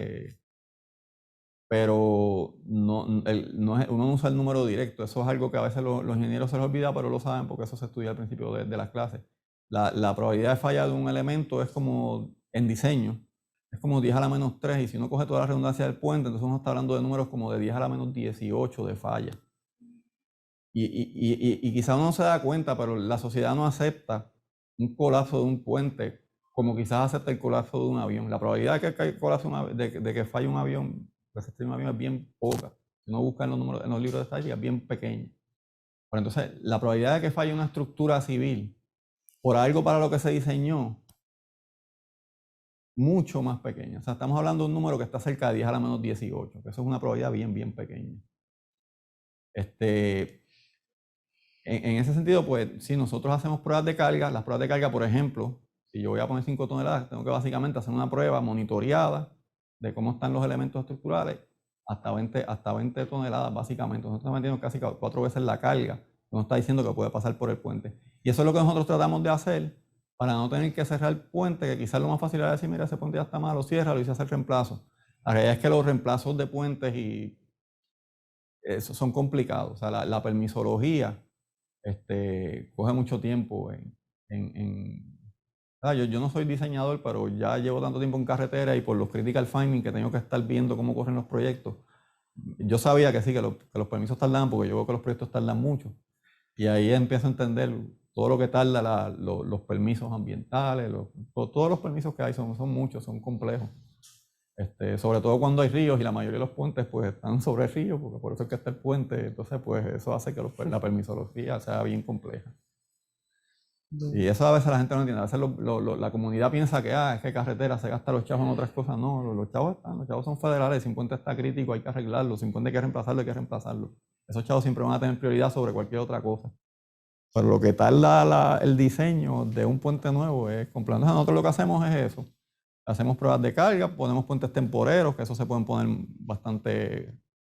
Pero uno no usa el número directo. Eso es algo que a veces los ingenieros se les olvida, pero lo saben porque eso se estudia al principio de las clases. La probabilidad de falla de un elemento es como, en diseño, es como 10 a la menos 3, y si uno coge toda la redundancia del puente, entonces uno está hablando de números como de 10 a la menos 18 de falla. Y quizá uno no se da cuenta, pero la sociedad no acepta un colapso de un puente como quizás acepta el colapso de un avión. La probabilidad de que falle un avión, es bien poca. Si uno busca en los libros de estadística, es bien pequeña. Pero entonces, la probabilidad de que falle una estructura civil por algo para lo que se diseñó, mucho más pequeña. O sea, estamos hablando de un número que está cerca de 10 a la menos 18, que eso es una probabilidad bien pequeña. En ese sentido, pues, si nosotros hacemos pruebas de carga, las pruebas de carga, por ejemplo, si yo voy a poner 5 toneladas, tengo que básicamente hacer una prueba monitoreada de cómo están los elementos estructurales hasta 20 toneladas, básicamente. Nosotros estamos metiendo casi 4 veces la carga que nos está diciendo que puede pasar por el puente. Y eso es lo que nosotros tratamos de hacer para no tener que cerrar el puente, que quizás lo más fácil era decir, mira, ese puente ya está malo, ciérralo y se hace el reemplazo. La realidad es que los reemplazos de puentes eso son complicados. O sea, la permisología coge mucho tiempo yo no soy diseñador, pero ya llevo tanto tiempo en carretera y por los critical findings que tengo que estar viendo cómo corren los proyectos, yo sabía que sí, que los permisos tardan, porque yo veo que los proyectos tardan mucho. Y ahí empiezo a entender todo lo que tarda los permisos ambientales, todos los permisos que hay son muchos, son complejos. Sobre todo cuando hay ríos y la mayoría de los puentes pues están sobre ríos, porque por eso es que está el puente, entonces pues eso hace que la permisología sea bien compleja. Y eso a veces la gente no entiende. A veces la comunidad piensa que es que carretera se gasta los chavos en otras cosas. No, los chavos son federales. Si un puente está crítico hay que arreglarlo. Si un puente hay que reemplazarlo. Esos chavos siempre van a tener prioridad sobre cualquier otra cosa. Pero lo que tarda el diseño de un puente nuevo es complejo. Entonces nosotros lo que hacemos es eso. Hacemos pruebas de carga, ponemos puentes temporeros, que eso se pueden poner bastante,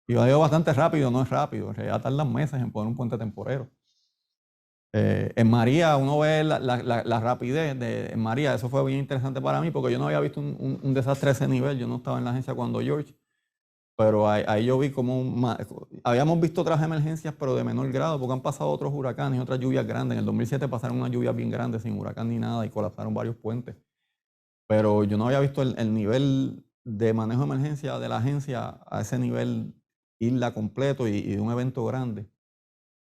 yo digo bastante rápido, no es rápido. En realidad tardan meses en poner un puente temporero. En María uno ve la rapidez en María. Eso fue bien interesante para mí porque yo no había visto un desastre de ese nivel. Yo no estaba en la agencia cuando George, pero ahí yo vi como habíamos visto otras emergencias, pero de menor grado, porque han pasado otros huracanes y otras lluvias grandes. En el 2007 pasaron unas lluvias bien grandes sin huracán ni nada y colapsaron varios puentes. Pero yo no había visto el nivel de manejo de emergencia de la agencia a ese nivel, irla completo y de un evento grande.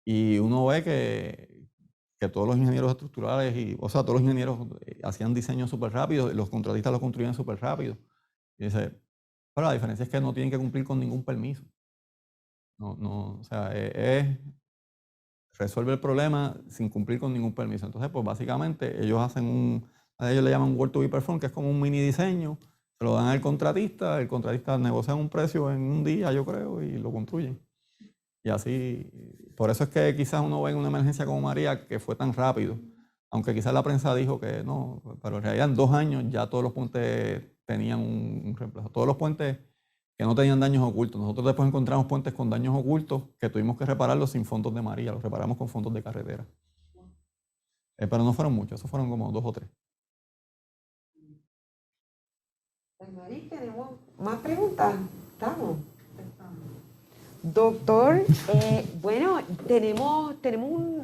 Y uno ve que todos los ingenieros estructurales, todos los ingenieros hacían diseños súper rápidos, los contratistas los construían súper rápido. Y dice, pero la diferencia es que no tienen que cumplir con ningún permiso. O sea, resuelve el problema sin cumplir con ningún permiso. Entonces, pues básicamente ellos hacen a ellos le llaman Work to be Performed, que es como un mini diseño, se lo dan al contratista, el contratista negocia un precio en un día, yo creo, y lo construyen. Y así, por eso es que quizás uno ve en una emergencia como María que fue tan rápido, aunque quizás la prensa dijo que no, pero en realidad en 2 años ya todos los puentes tenían un reemplazo. Todos los puentes que no tenían daños ocultos. Nosotros después encontramos puentes con daños ocultos que tuvimos que repararlos sin fondos de María, los reparamos con fondos de carretera. Pero no fueron muchos, esos fueron como 2 o 3. María, ¿tenemos más preguntas? ¿Estamos? Doctor, bueno, tenemos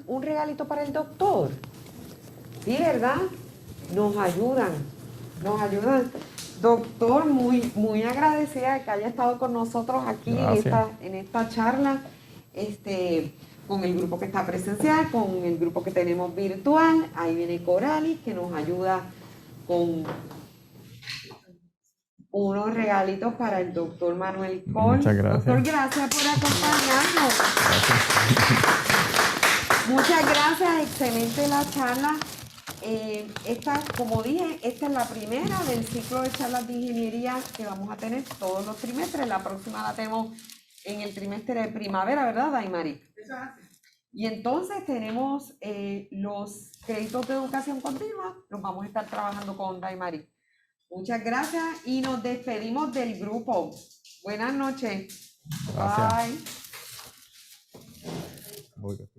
un regalito para el doctor. Sí, ¿verdad? Nos ayudan. Doctor, muy agradecida que haya estado con nosotros aquí en esta charla, con el grupo que está presencial, con el grupo que tenemos virtual. Ahí viene Coralis, que nos ayuda con unos regalitos para el doctor Manuel Coll. Muchas gracias. Doctor, gracias por acompañarnos. Gracias. Muchas gracias, excelente la charla. Como dije, esta es la primera del ciclo de charlas de ingeniería que vamos a tener todos los trimestres. La próxima la tenemos en el trimestre de primavera, ¿verdad, Daimari? Eso es así. Y entonces tenemos los créditos de educación continua, los vamos a estar trabajando con Daimari. Muchas gracias y nos despedimos del grupo. Buenas noches. Gracias. Bye. Voy.